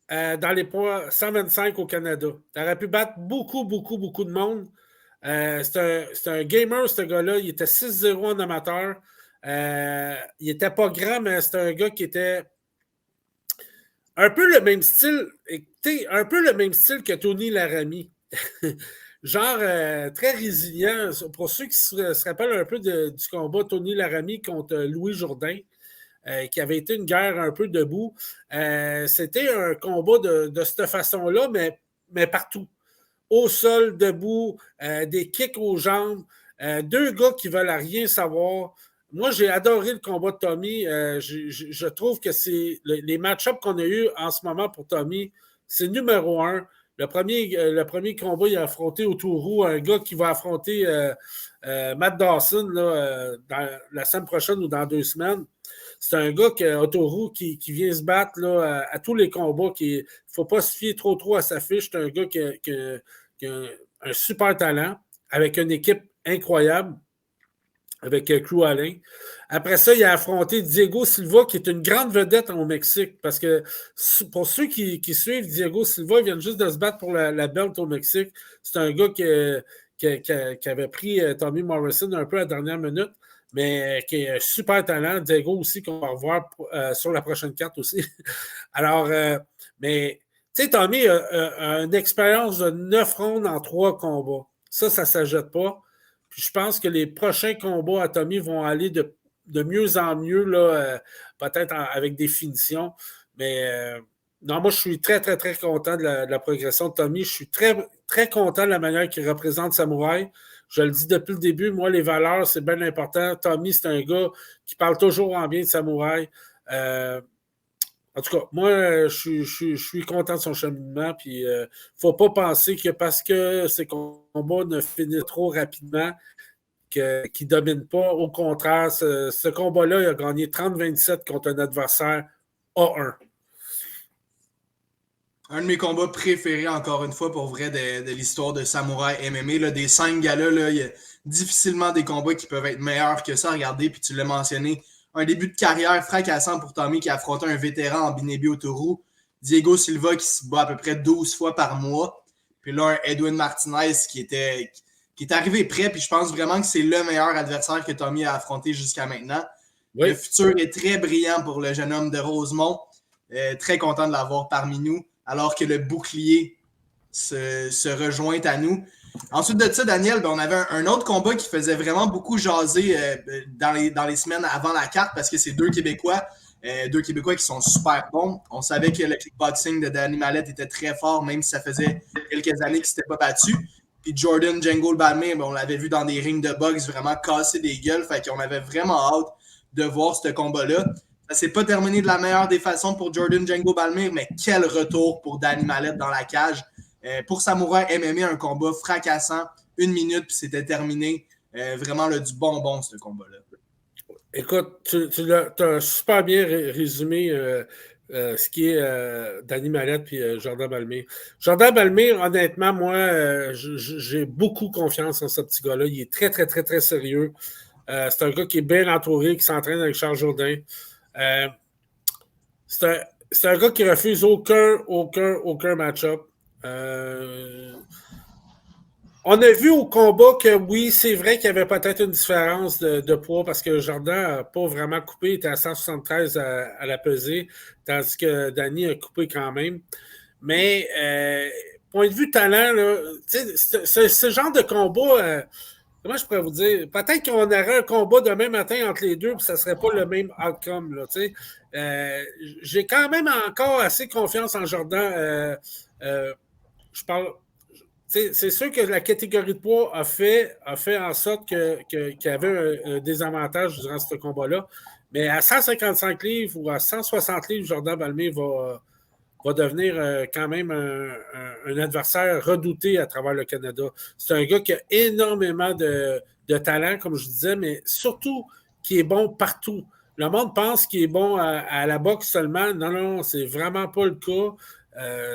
dans les poids 125 au Canada. Il aurait pu battre beaucoup de monde. C'est un gamer, ce gars-là. Il était 6-0 en amateur. Il n'était pas grand, mais c'était un gars qui était un peu le même style. Un peu le même style que Tony Laramie. Genre très résilient. Pour ceux qui se rappellent un peu du combat Tony Laramie contre Louis Jourdain, qui avait été une guerre un peu debout. C'était un combat de cette façon-là, mais partout. Au sol, debout, des kicks aux jambes, deux gars qui ne veulent rien savoir. Moi, j'ai adoré le combat de Tommy. Je trouve que c'est les match-ups qu'on a eus en ce moment pour Tommy, c'est numéro 1. Le premier combat, il a affronté Autourou, un gars qui va affronter Matt Dawson là, dans la semaine prochaine ou dans 2 semaines. C'est un gars Autourou qui vient se battre là, à tous les combats. Il ne faut pas se fier trop à sa fiche. C'est un gars qui a un super talent, avec une équipe incroyable, avec Crew Alain. Après ça, il a affronté Diego Silva, qui est une grande vedette au Mexique. Parce que pour ceux qui suivent Diego Silva, ils viennent juste de se battre pour la belt au Mexique. C'est un gars qui avait pris Tommy Morrison un peu à la dernière minute, mais qui est un super talent. Diego aussi, qu'on va revoir sur la prochaine carte aussi. Alors, mais tu sais, Tommy a une expérience de 9 rondes en 3 combats. Ça ne s'ajoute pas. Puis je pense que les prochains combats à Tommy vont aller de mieux en mieux, là, peut-être avec des finitions. Mais non, moi, je suis très content de la progression de Tommy. Je suis très content de la manière qu'il représente Samouraï. Je le dis depuis le début, moi, les valeurs, c'est bien important. Tommy, c'est un gars qui parle toujours en bien de Samouraï. En tout cas, moi, je suis content de son cheminement. Puis, il ne faut pas penser que parce que ces combats ne finissent trop rapidement, qu'il ne domine pas. Au contraire, ce combat-là, il a gagné 30-27 contre un adversaire A1. Un de mes combats préférés, encore une fois, pour vrai, de l'histoire de Samouraï MMA. Là, des 5 gars-là, là, il y a difficilement des combats qui peuvent être meilleurs que ça. Regardez, puis tu l'as mentionné, un début de carrière fracassant pour Tommy qui affrontait un vétéran en Binebi Oturu. Diego Silva qui se bat à peu près 12 fois par mois. Puis là, un Edwin Martinez qui est arrivé prêt. Puis je pense vraiment que c'est le meilleur adversaire que Tommy a affronté jusqu'à maintenant. Oui. Le futur est très brillant pour le jeune homme de Rosemont. Très content de l'avoir parmi nous. Alors que le bouclier se rejoint à nous. Ensuite de ça, Daniel, on avait un autre combat qui faisait vraiment beaucoup jaser dans les semaines avant la carte parce que c'est deux Québécois qui sont super bons. On savait que le kickboxing de Danny Mallette était très fort, même si ça faisait quelques années qu'il ne s'était pas battu. Puis Jordan Django Balmer, on l'avait vu dans des rings de boxe vraiment casser des gueules. Fait qu'on avait vraiment hâte de voir ce combat-là. Ça s'est pas terminé de la meilleure des façons pour Jordan Django Balmer, mais quel retour pour Danny Mallette dans la cage. Pour Samouraï MMA, un combat fracassant, 1 minute, puis c'était terminé. Vraiment du bonbon, ce combat-là. Écoute, tu as super bien résumé ce qui est Danny Mallette et Jordan Balmer. Jordan Balmer, honnêtement, moi, j'ai beaucoup confiance en ce petit gars-là. Il est très, très, très, très sérieux. C'est un gars qui est bien entouré, qui s'entraîne avec Charles Jourdain. C'est un gars qui refuse aucun match-up. On a vu au combat que oui, c'est vrai qu'il y avait peut-être une différence de poids parce que Jordan n'a pas vraiment coupé, il était à 173 à la pesée, tandis que Danny a coupé quand même. Mais point de vue talent, là, ce genre de combat, comment je pourrais vous dire? Peut-être qu'on aurait un combat demain matin entre les deux, puis ça ne serait pas le même outcome. Là, j'ai quand même encore assez confiance en Jordan. Je parle. C'est sûr que la catégorie de poids a fait en sorte qu'il y avait un désavantage durant ce combat-là. Mais à 155 livres ou à 160 livres, Jordan Balmer va devenir quand même un adversaire redouté à travers le Canada. C'est un gars qui a énormément de talent, comme je disais, mais surtout qui est bon partout. Le monde pense qu'il est bon à la boxe seulement. Non, c'est vraiment pas le cas.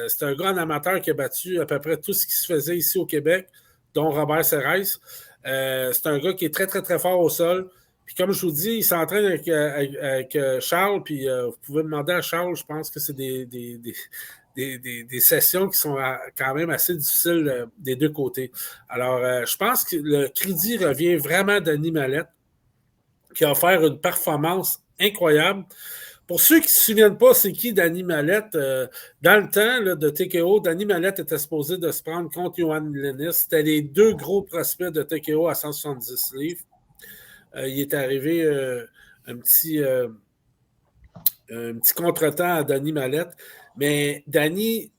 C'est un gars en amateur qui a battu à peu près tout ce qui se faisait ici au Québec, dont Robert Serres. C'est un gars qui est très, très, très fort au sol. Puis comme je vous dis, il s'entraîne avec Charles, puis vous pouvez demander à Charles, je pense que c'est des sessions qui sont quand même assez difficiles des deux côtés. Alors, je pense que le crédit revient vraiment à Danny Mallette, qui a offert une performance incroyable. Pour ceux qui ne se souviennent pas, c'est qui Danny Mallette? Dans le temps là, de TKO, Danny Mallette était supposé de se prendre contre Johan Lennis. C'était les deux gros prospects de TKO à 170 livres. Il est arrivé un petit contretemps à Danny Mallette. Mais Danny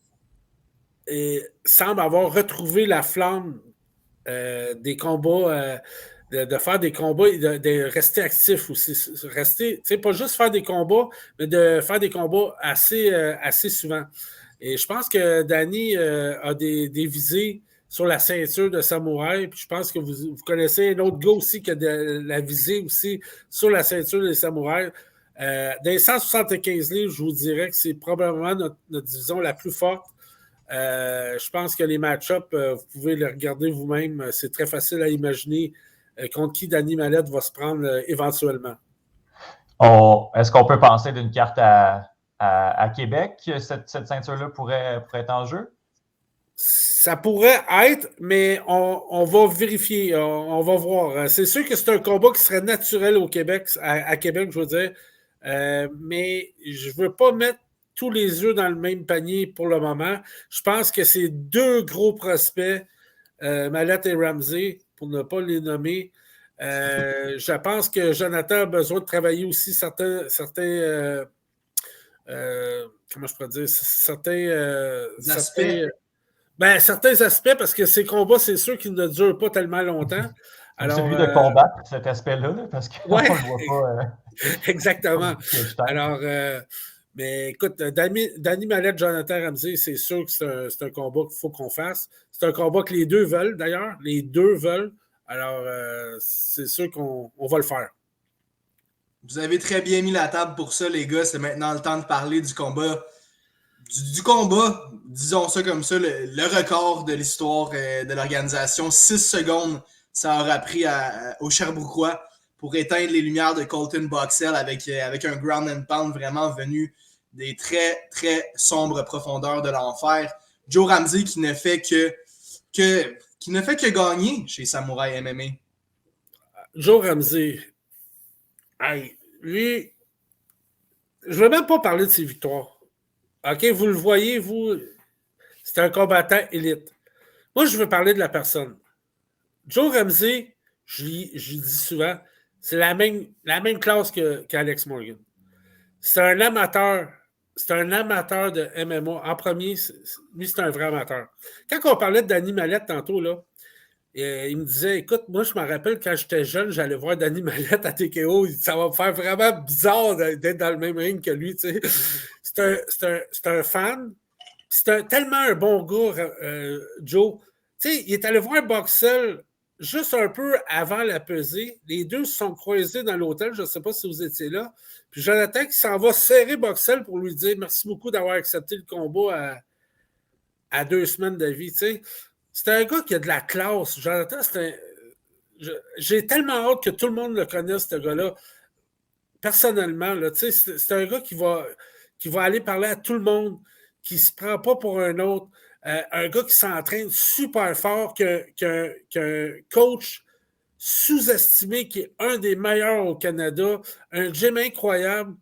semble avoir retrouvé la flamme des combats... De faire des combats et de rester actif aussi. Pas juste faire des combats, mais de faire des combats assez souvent. Et je pense que Danny a des visées sur la ceinture de Samouraï. Puis je pense que vous connaissez un autre gars aussi qui a de la visée aussi sur la ceinture des Samouraïs. Dans les 175 livres, je vous dirais que c'est probablement notre division la plus forte. Je pense que les match-ups, vous pouvez les regarder vous-même. C'est très facile à imaginer contre qui Danny Mallette va se prendre éventuellement. Est-ce qu'on peut penser d'une carte à Québec? Cette ceinture-là pourrait être en jeu? Ça pourrait être, mais on va vérifier, on va voir. C'est sûr que c'est un combat qui serait naturel au Québec, à Québec, je veux dire. Mais je ne veux pas mettre tous les œufs dans le même panier pour le moment. Je pense que c'est deux gros prospects, Mallette et Ramsey, pour ne pas les nommer. Je pense que Jonathan a besoin de travailler aussi certains comment je pourrais dire, certains aspects, parce que ces combats, c'est sûr qu'ils ne durent pas tellement longtemps. Alors, celui de combattre cet aspect-là, parce qu'on ne le voit pas. Exactement. Alors, Mais écoute, Danny Mallette, Jonathan Ramsey, c'est sûr que c'est un combat qu'il faut qu'on fasse. C'est un combat que les deux veulent, d'ailleurs. Les deux veulent. Alors, c'est sûr qu'on va le faire. Vous avez très bien mis la table pour ça, les gars. C'est maintenant le temps de parler du combat. Du combat, disons ça comme ça, le record de l'histoire de l'organisation. 6 secondes, ça aura pris au Sherbrookeois pour éteindre les lumières de Colton Boxell avec un ground and pound vraiment venu des très, très sombres profondeurs de l'enfer. Joe Ramsey qui ne fait que gagner chez Samouraï MMA. Joe Ramsey, hey, lui, je ne veux même pas parler de ses victoires. OK, vous le voyez, vous, c'est un combattant élite. Moi, je veux parler de la personne. Joe Ramsey, je dis souvent, c'est la même classe qu'Alex Morgan. C'est un amateur de MMA. En premier, lui, c'est un vrai amateur. Quand on parlait de Danny Mallette tantôt, là, il me disait, écoute, moi, je me rappelle quand j'étais jeune, j'allais voir Danny Mallette à TKO. Ça va me faire vraiment bizarre d'être dans le même ring que lui. Tu sais. C'est un fan. C'est tellement un bon gars, Joe. Tu sais, il est allé voir Boxell juste un peu avant la pesée. Les deux se sont croisés dans l'hôtel. Je ne sais pas si vous étiez là. Puis Jonathan qui s'en va serrer Boxell pour lui dire merci beaucoup d'avoir accepté le combat à 2 semaines de vie. Tu sais. C'est un gars qui a de la classe. Jonathan, j'ai tellement hâte que tout le monde le connaisse, ce gars-là. Personnellement, là, c'est un gars qui va aller parler à tout le monde, qui ne se prend pas pour un autre. Un gars qui s'entraîne super fort, qu'un coach sous-estimé, qui est un des meilleurs au Canada, un gym incroyable.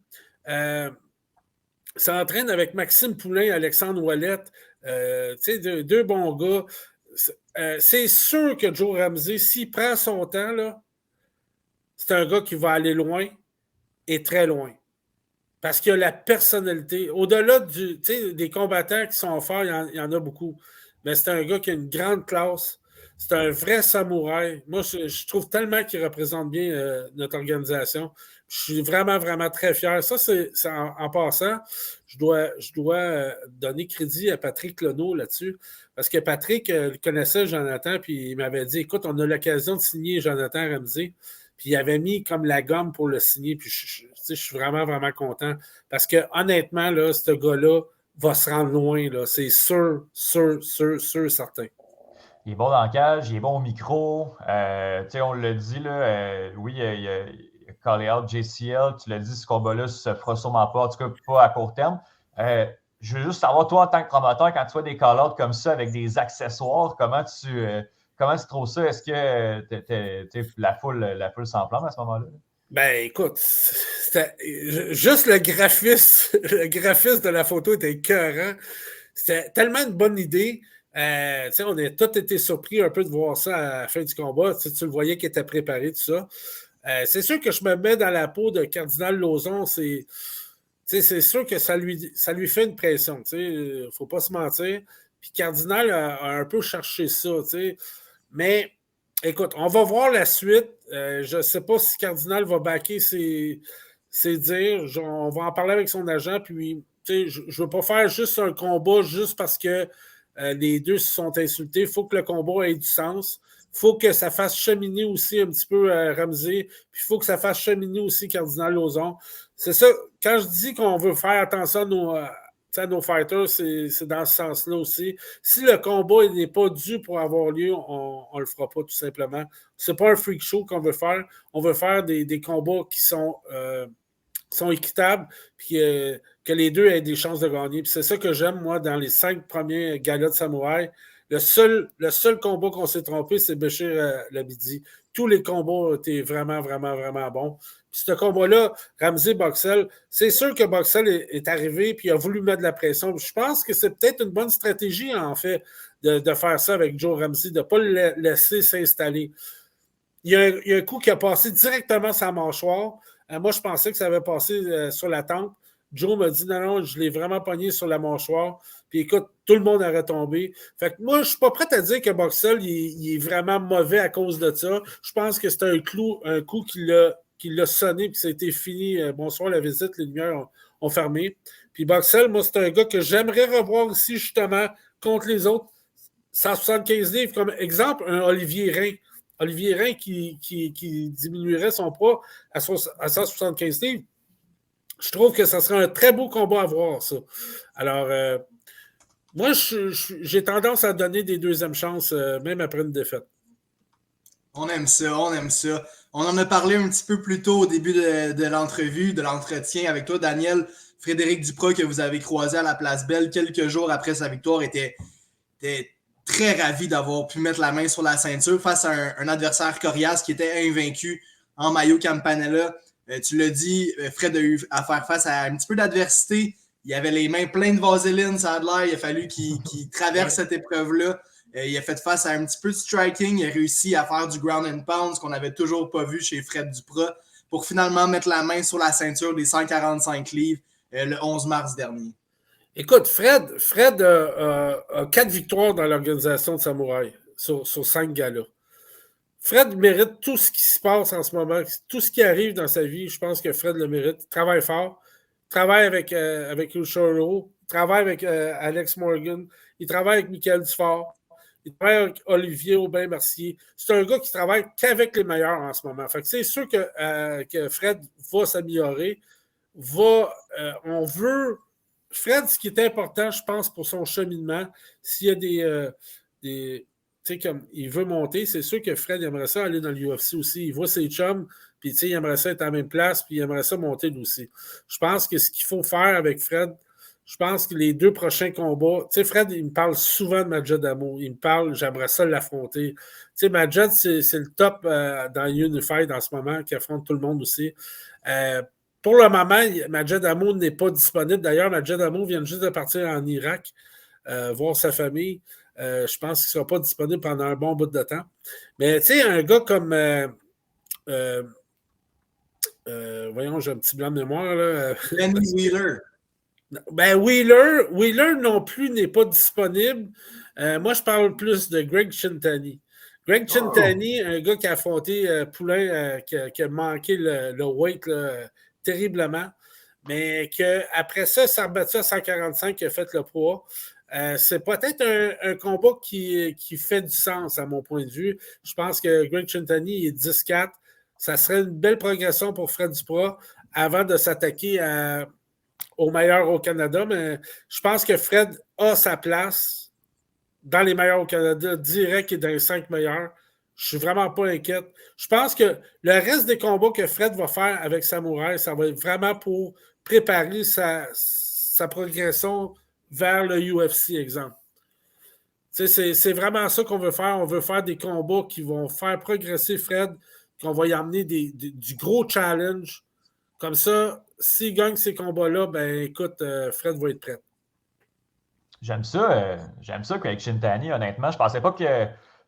S'entraîne avec Maxime Poulain et Alexandre Ouellette. Deux bons gars. C'est sûr que Joe Ramsey, s'il prend son temps, là, c'est un gars qui va aller loin et très loin. Parce qu'il a la personnalité. Au-delà des combattants qui sont forts, il y en a beaucoup. Mais c'est un gars qui a une grande classe. C'est un vrai samouraï. Moi, je trouve tellement qu'il représente bien notre organisation. Je suis vraiment, vraiment très fier. Ça, c'est en passant, je dois donner crédit à Patrick Loneau là-dessus. Parce que Patrick connaissait Jonathan, puis il m'avait dit, écoute, on a l'occasion de signer Jonathan Ramsey. Puis il avait mis comme la gomme pour le signer. Puis je suis vraiment, vraiment content. Parce que honnêtement, là, ce gars-là va se rendre loin. Là. C'est sûr, certain. Il est bon dans le cage, il est bon au micro. On l'a dit, là, oui, il a callé out JCL. Tu l'as dit, ce combat-là ne se fera sûrement pas, en tout cas pas à court terme. Je veux juste savoir, toi, en tant que promoteur, quand tu vois des call-outs comme ça avec des accessoires, comment tu trouves ça? Est-ce que la foule s'enflamme à ce moment-là? Ben, écoute, juste le graphisme de la photo était écœurant. C'était tellement une bonne idée. On a tous été surpris un peu de voir ça à la fin du combat. Tu le voyais qu'il était préparé, tout ça. C'est sûr que je me mets dans la peau de Cardinal Lauzon. C'est sûr que ça lui fait une pression. Il ne faut pas se mentir. Puis Cardinal a un peu cherché ça. Mais écoute, on va voir la suite. Je ne sais pas si Cardinal va backer ses dires. On va en parler avec son agent. Puis, je ne veux pas faire juste un combat juste parce que les deux se sont insultés. Il faut que le combat ait du sens. Il faut que ça fasse cheminer aussi un petit peu Ramsey. Puis il faut que ça fasse cheminer aussi Cardinal Lauzon. C'est ça. Quand je dis qu'on veut faire attention à nos fighters, c'est dans ce sens-là aussi. Si le combat n'est pas dû pour avoir lieu, on ne le fera pas tout simplement. Ce n'est pas un freak show qu'on veut faire. On veut faire des combats qui sont équitables puis que les deux aient des chances de gagner. Puis c'est ça que j'aime, moi, dans les 5 premiers galas de Samouraï. Le seul combat qu'on s'est trompé, c'est Béchir Labidi. Tous les combats étaient vraiment, vraiment, vraiment bons. Puis ce combat-là, Ramsey Boxell, c'est sûr que Boxell est arrivé et il a voulu mettre de la pression. Je pense que c'est peut-être une bonne stratégie, en fait, de faire ça avec Joe Ramsey, de ne pas le laisser s'installer. Il y a un coup qui a passé directement sur la mâchoire. Moi, je pensais que ça avait passé sur la tempe. Joe m'a dit non, je l'ai vraiment pogné sur la mâchoire. Puis écoute, tout le monde aurait tombé. Fait que moi, je ne suis pas prêt à dire que Boxell il est vraiment mauvais à cause de ça. Je pense que c'est un coup qui l'a qui l'a sonné, puis ça a été fini. Bonsoir la visite, les lumières ont fermé. Puis Boxel, moi, c'est un gars que j'aimerais revoir ici, justement, contre les autres. 175 livres, comme exemple, un Olivier Rhin. Olivier Rhin qui diminuerait son poids à 175 livres. Je trouve que ça serait un très beau combat à voir, ça. Alors, moi, j'ai tendance à donner des deuxièmes chances, même après une défaite. On aime ça, on aime ça. On en a parlé un petit peu plus tôt au début de l'entrevue, de l'entretien avec toi, Daniel. Frédéric Duprat, que vous avez croisé à la Place Belle quelques jours après sa victoire, était très ravi d'avoir pu mettre la main sur la ceinture face à un adversaire coriace qui était invaincu en maillot Campanella. Tu l'as dit, Fred a eu à faire face à un petit peu d'adversité. Il avait les mains pleines de vaseline, ça a l'air. Il a fallu qu'il traverse cette épreuve-là. Il a fait face à un petit peu de striking. Il a réussi à faire du ground and pound, ce qu'on n'avait toujours pas vu chez Fred Duprat, pour finalement mettre la main sur la ceinture des 145 livres le 11 mars dernier. Écoute, Fred a 4 victoires dans l'organisation de Samouraï sur 5 galas. Fred mérite tout ce qui se passe en ce moment, tout ce qui arrive dans sa vie. Je pense que Fred le mérite. Il travaille fort. Il travaille avec Ushoro. Il travaille avec Alex Morgan. Il travaille avec Michael Dufort. Il travaille avec Olivier Aubin-Mercier. C'est un gars qui travaille qu'avec les meilleurs en ce moment. Fait que c'est sûr que Fred va s'améliorer. On veut... Fred, ce qui est important, je pense, pour son cheminement, s'il y a des tu sais, comme il veut monter, c'est sûr que Fred aimerait ça aller dans l'UFC aussi. Il voit ses chums, puis tu sais, il aimerait ça être à la même place, puis il aimerait ça monter lui aussi. Je pense que ce qu'il faut faire avec Fred, je pense que les 2 prochains combats, tu sais, Fred, il me parle souvent de Majed Amo. Il me parle, j'aimerais ça l'affronter. Tu sais, Majed, c'est le top dans Unified en ce moment, qui affronte tout le monde aussi. Pour le moment, Majed Amo n'est pas disponible. D'ailleurs, Majed Amo vient juste de partir en Irak, voir sa famille. Je pense qu'il ne sera pas disponible pendant un bon bout de temps. Mais tu sais, un gars comme... voyons, j'ai un petit blanc de mémoire. Là. Lenny Wheeler. Ben, Wheeler non plus n'est pas disponible. Moi, je parle plus de Greg Chintani. Greg Chintani, un gars qui a affronté Poulain, qui a manqué le weight là, terriblement, mais qu'après ça, s'est rebattu à 145, qui a fait le poids. C'est peut-être un combat qui fait du sens à mon point de vue. Je pense que Greg Chintani est 10-4. Ça serait une belle progression pour Fred Duprat avant de s'attaquer au meilleur au Canada. Mais je pense que Fred a sa place dans les meilleurs au Canada, direct et dans les 5 meilleurs. Je suis vraiment pas inquiète. Je pense que le reste des combats que Fred va faire avec Samouraï, ça va être vraiment pour préparer sa progression vers le UFC, exemple. C'est vraiment ça qu'on veut faire. On veut faire des combats qui vont faire progresser Fred, qu'on va y amener du gros challenge. Comme ça, s'il gagne ces combats-là, ben écoute, Fred va être prêt. J'aime ça qu'avec Chintani, honnêtement. Je pensais pas que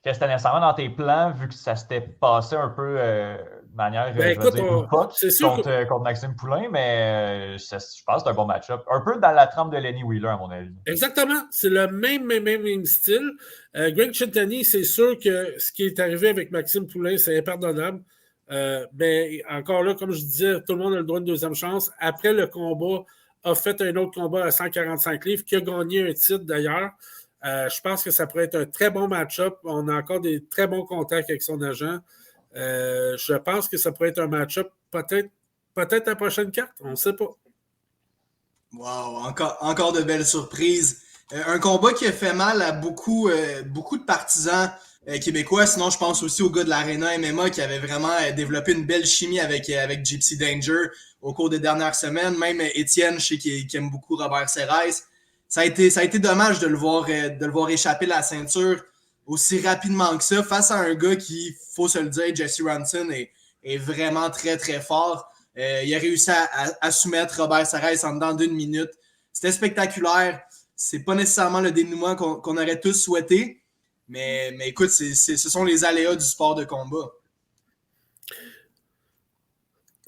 c'était nécessairement dans tes plans, vu que ça s'était passé un peu de manière contre Maxime Poulain, mais je pense que c'est un bon match-up. Un peu dans la trempe de Lenny Wheeler, à mon avis. Exactement. C'est le même style. Greg Chintani, c'est sûr que ce qui est arrivé avec Maxime Poulain, c'est impardonnable. Mais encore là, comme je disais, tout le monde a le droit d'une deuxième chance. Après le combat, a fait un autre combat à 145 livres, qui a gagné un titre d'ailleurs. Je pense que ça pourrait être un très bon match-up. On a encore des très bons contacts avec son agent. Je pense que ça pourrait être un match-up, peut-être la prochaine carte, on ne sait pas. Wow, encore de belles surprises. Un combat qui a fait mal à beaucoup de partisans québécois. Sinon, je pense aussi au gars de l'Arena MMA qui avait vraiment développé une belle chimie avec Gypsy Danger au cours des dernières semaines. Même Étienne, je sais qui aime beaucoup Robert Serres. Ça a été dommage de le voir échapper la ceinture aussi rapidement que ça face à un gars qui, faut se le dire, Jesse Ronson est vraiment très, très fort. Il a réussi à soumettre Robert Serres en dedans d'1 minute. C'était spectaculaire. C'est pas nécessairement le dénouement qu'on aurait tous souhaité, mais écoute, ce sont les aléas du sport de combat.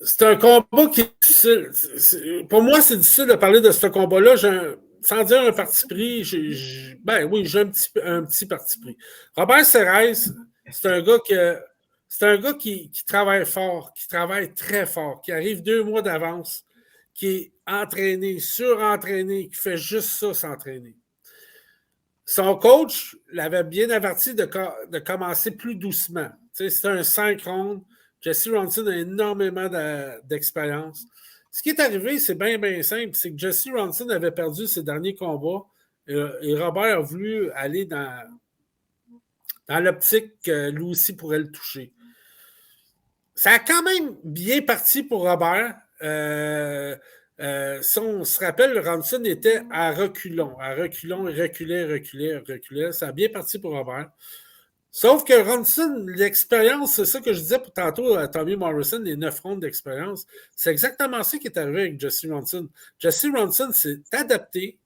C'est un combat qui est difficile. Pour moi, c'est difficile de parler de ce combat-là. Sans dire un parti pris, j'ai un petit parti pris. Robert Serres, c'est un gars que c'est un gars qui travaille fort, qui travaille très fort, qui arrive 2 mois d'avance, qui est entraîné, surentraîné, qui fait juste ça, s'entraîner. Son coach l'avait bien averti de commencer plus doucement. C'est un 5 rondes. Jesse Ronson a énormément d'expérience. Ce qui est arrivé, c'est bien, bien simple. C'est que Jesse Ronson avait perdu ses derniers combats et Robert a voulu aller dans l'optique que lui aussi pourrait le toucher. Ça a quand même bien parti pour Robert. Si on se rappelle, Ronson était à reculons. Il reculait. Ça a bien parti pour Robert. Sauf que Ronson, l'expérience, c'est ça que je disais pour tantôt à Tommy Morrison, les 9 rondes d'expérience, c'est exactement ça qui est arrivé avec Jesse Ronson. Jesse Ronson s'est adapté,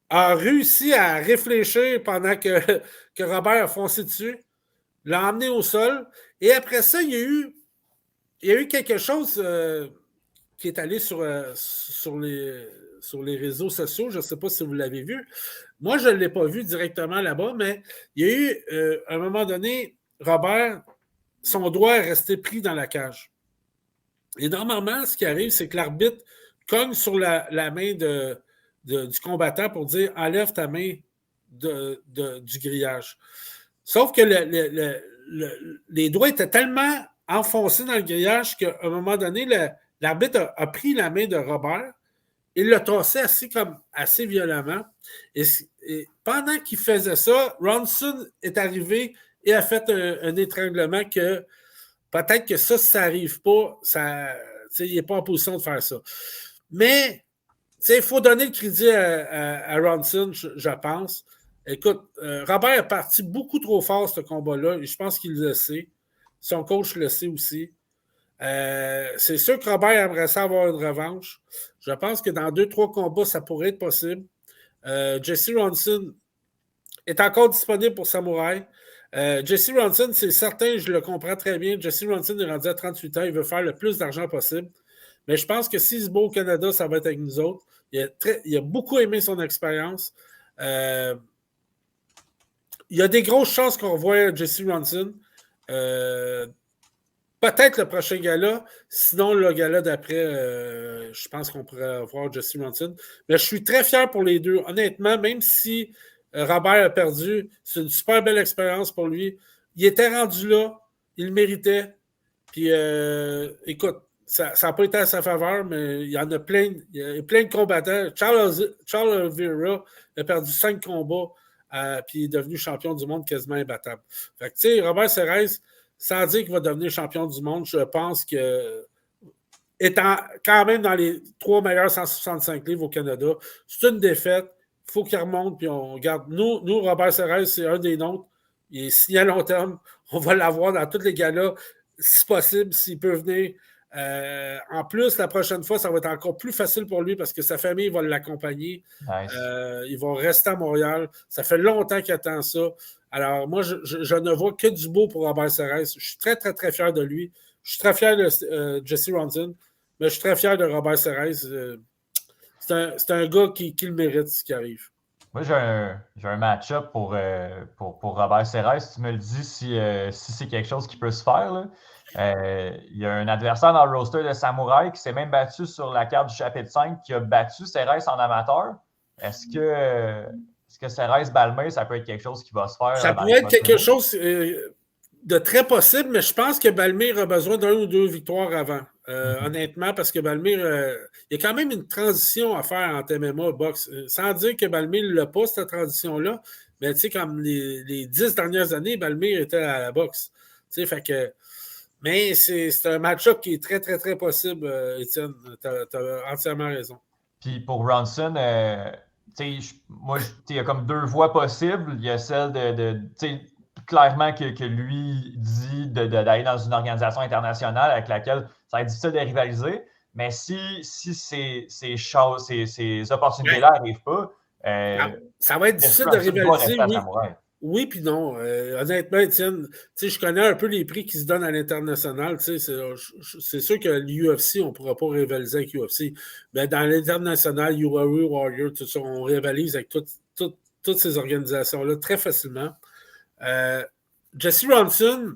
a réussi à réfléchir pendant que Robert a foncé dessus, l'a emmené au sol, et après ça, il y a eu quelque chose qui est allé sur les réseaux sociaux. Je ne sais pas si vous l'avez vu. Moi, je ne l'ai pas vu directement là-bas, mais il y a eu, à un moment donné, Robert, son doigt est resté pris dans la cage. Et normalement, ce qui arrive, c'est que l'arbitre cogne sur la main du combattant pour dire « enlève ta main du grillage ». Sauf que les doigts étaient tellement enfoncés dans le grillage qu'à un moment donné, l'arbitre a pris la main de Robert. Il l'a tassé assez violemment. Et pendant qu'il faisait ça, Ronson est arrivé et a fait un étranglement que peut-être que ça, si ça n'arrive pas, il n'est pas en position de faire ça. Mais il faut donner le crédit à Ronson, je pense. Écoute, Robert est parti beaucoup trop fort ce combat-là et je pense qu'il le sait. Son coach le sait aussi. C'est sûr que Robert aimerait ça avoir une revanche. Je pense que dans 2-3 combats, ça pourrait être possible. Jesse Ronson est encore disponible pour Samouraï. Jesse Ronson, c'est certain, je le comprends très bien. Jesse Ronson est rendu à 38 ans. Il veut faire le plus d'argent possible. Mais je pense que s'il se bat au Canada, ça va être avec nous autres. Il a beaucoup aimé son expérience. Il y a des grosses chances qu'on revoie Jesse Ronson. Peut-être le prochain gala. Sinon, le gala d'après, je pense qu'on pourrait voir Jesse Ronson. Mais je suis très fier pour les deux. Honnêtement, même si Robert a perdu, c'est une super belle expérience pour lui. Il était rendu là. Il le méritait. Puis, écoute, ça n'a pas été à sa faveur, mais il y en a plein. Il y a plein de combattants. Charles Oliveira a perdu 5 combats, puis il est devenu champion du monde quasiment imbattable. Fait que, tu sais, Robert Serres, sans dire qu'il va devenir champion du monde, je pense que, étant quand même dans les 3 meilleurs 165 livres au Canada, c'est une défaite. Il faut qu'il remonte, puis on garde. Nous, Robert Serres, c'est un des nôtres. Il est signé à long terme. On va l'avoir dans tous les galas, si possible, s'il peut venir. En plus, la prochaine fois, ça va être encore plus facile pour lui parce que sa famille va l'accompagner. Nice. Ils vont rester à Montréal. Ça fait longtemps qu'il attend ça. Alors, moi, je ne vois que du beau pour Robert Serres. Je suis très, très, très fier de lui. Je suis très fier de Jesse Ronson, mais je suis très fier de Robert Serres. C'est un gars qui le mérite, ce qui arrive. Moi, j'ai un match-up pour Robert Serres. Tu me le dis si c'est quelque chose qui peut se faire, là. Il y a un adversaire dans le roster de Samouraï qui s'est même battu sur la carte du chapitre 5, qui a battu Serres en amateur. Est-ce que Serres-Balmer, ça peut être quelque chose qui va se faire? Ça pourrait être quelque chose de très possible, mais je pense que Balmer a besoin d'un ou 2 victoires avant. Honnêtement, parce que Balmer, il y a quand même une transition à faire entre MMA et boxe. Sans dire que Balmer ne l'a pas, cette transition-là, mais tu sais, comme les 10 dernières années, Balmer était à la boxe. Tu sais, fait que. Mais c'est un match-up qui est très, très, très possible, Étienne. Tu as entièrement raison. Puis pour Ronson, il y a comme 2 voies possibles. Il y a celle clairement que lui dit d'aller dans une organisation internationale avec laquelle ça va être difficile de rivaliser. Mais si ces opportunités-là n'arrivent pas, ça va être difficile de rivaliser, oui. Oui, puis non. Honnêtement, Étienne, je connais un peu les prix qui se donnent à l'international. C'est sûr que l'UFC, on ne pourra pas rivaliser avec l'UFC. Mais dans l'international, URU, Warrior, tout ça, on rivalise avec toutes ces organisations-là très facilement. Jesse Ronson,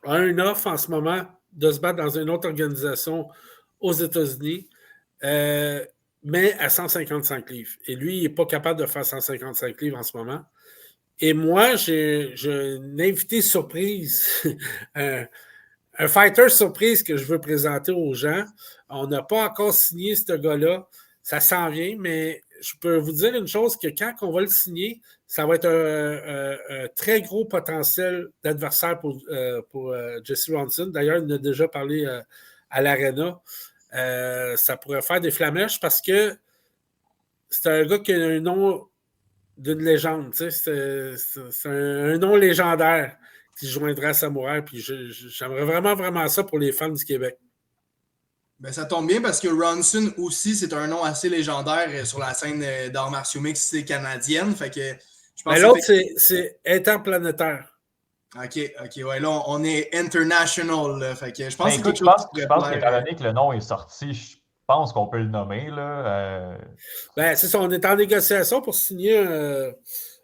a une offre en ce moment de se battre dans une autre organisation aux États-Unis, mais à 155 livres. Et lui, il n'est pas capable de faire 155 livres en ce moment. Et moi, j'ai une invitée surprise, un fighter surprise que je veux présenter aux gens. On n'a pas encore signé ce gars-là. Ça s'en vient, mais je peux vous dire une chose, que quand on va le signer, ça va être un très gros potentiel d'adversaire pour Jesse Ronson. D'ailleurs, il en a déjà parlé à l'Arena. Ça pourrait faire des flamèches parce que c'est un gars qui a un nom d'une légende. C'est un nom légendaire qui joindra à Samouraï. Puis j'aimerais vraiment, vraiment ça pour les fans du Québec. Ben, ça tombe bien parce que Ronson aussi, c'est un nom assez légendaire sur la scène d'arts martiaux mixtes canadienne. Fait que je pense mais l'autre, c'est interplanétaire. OK, ouais, là, on est international. Là, fait que je pense que c'est quelque chose je pense qu'étant donné que le nom est sorti, je pense qu'on peut le nommer. Là, Ben, c'est ça, on est en négociation pour signer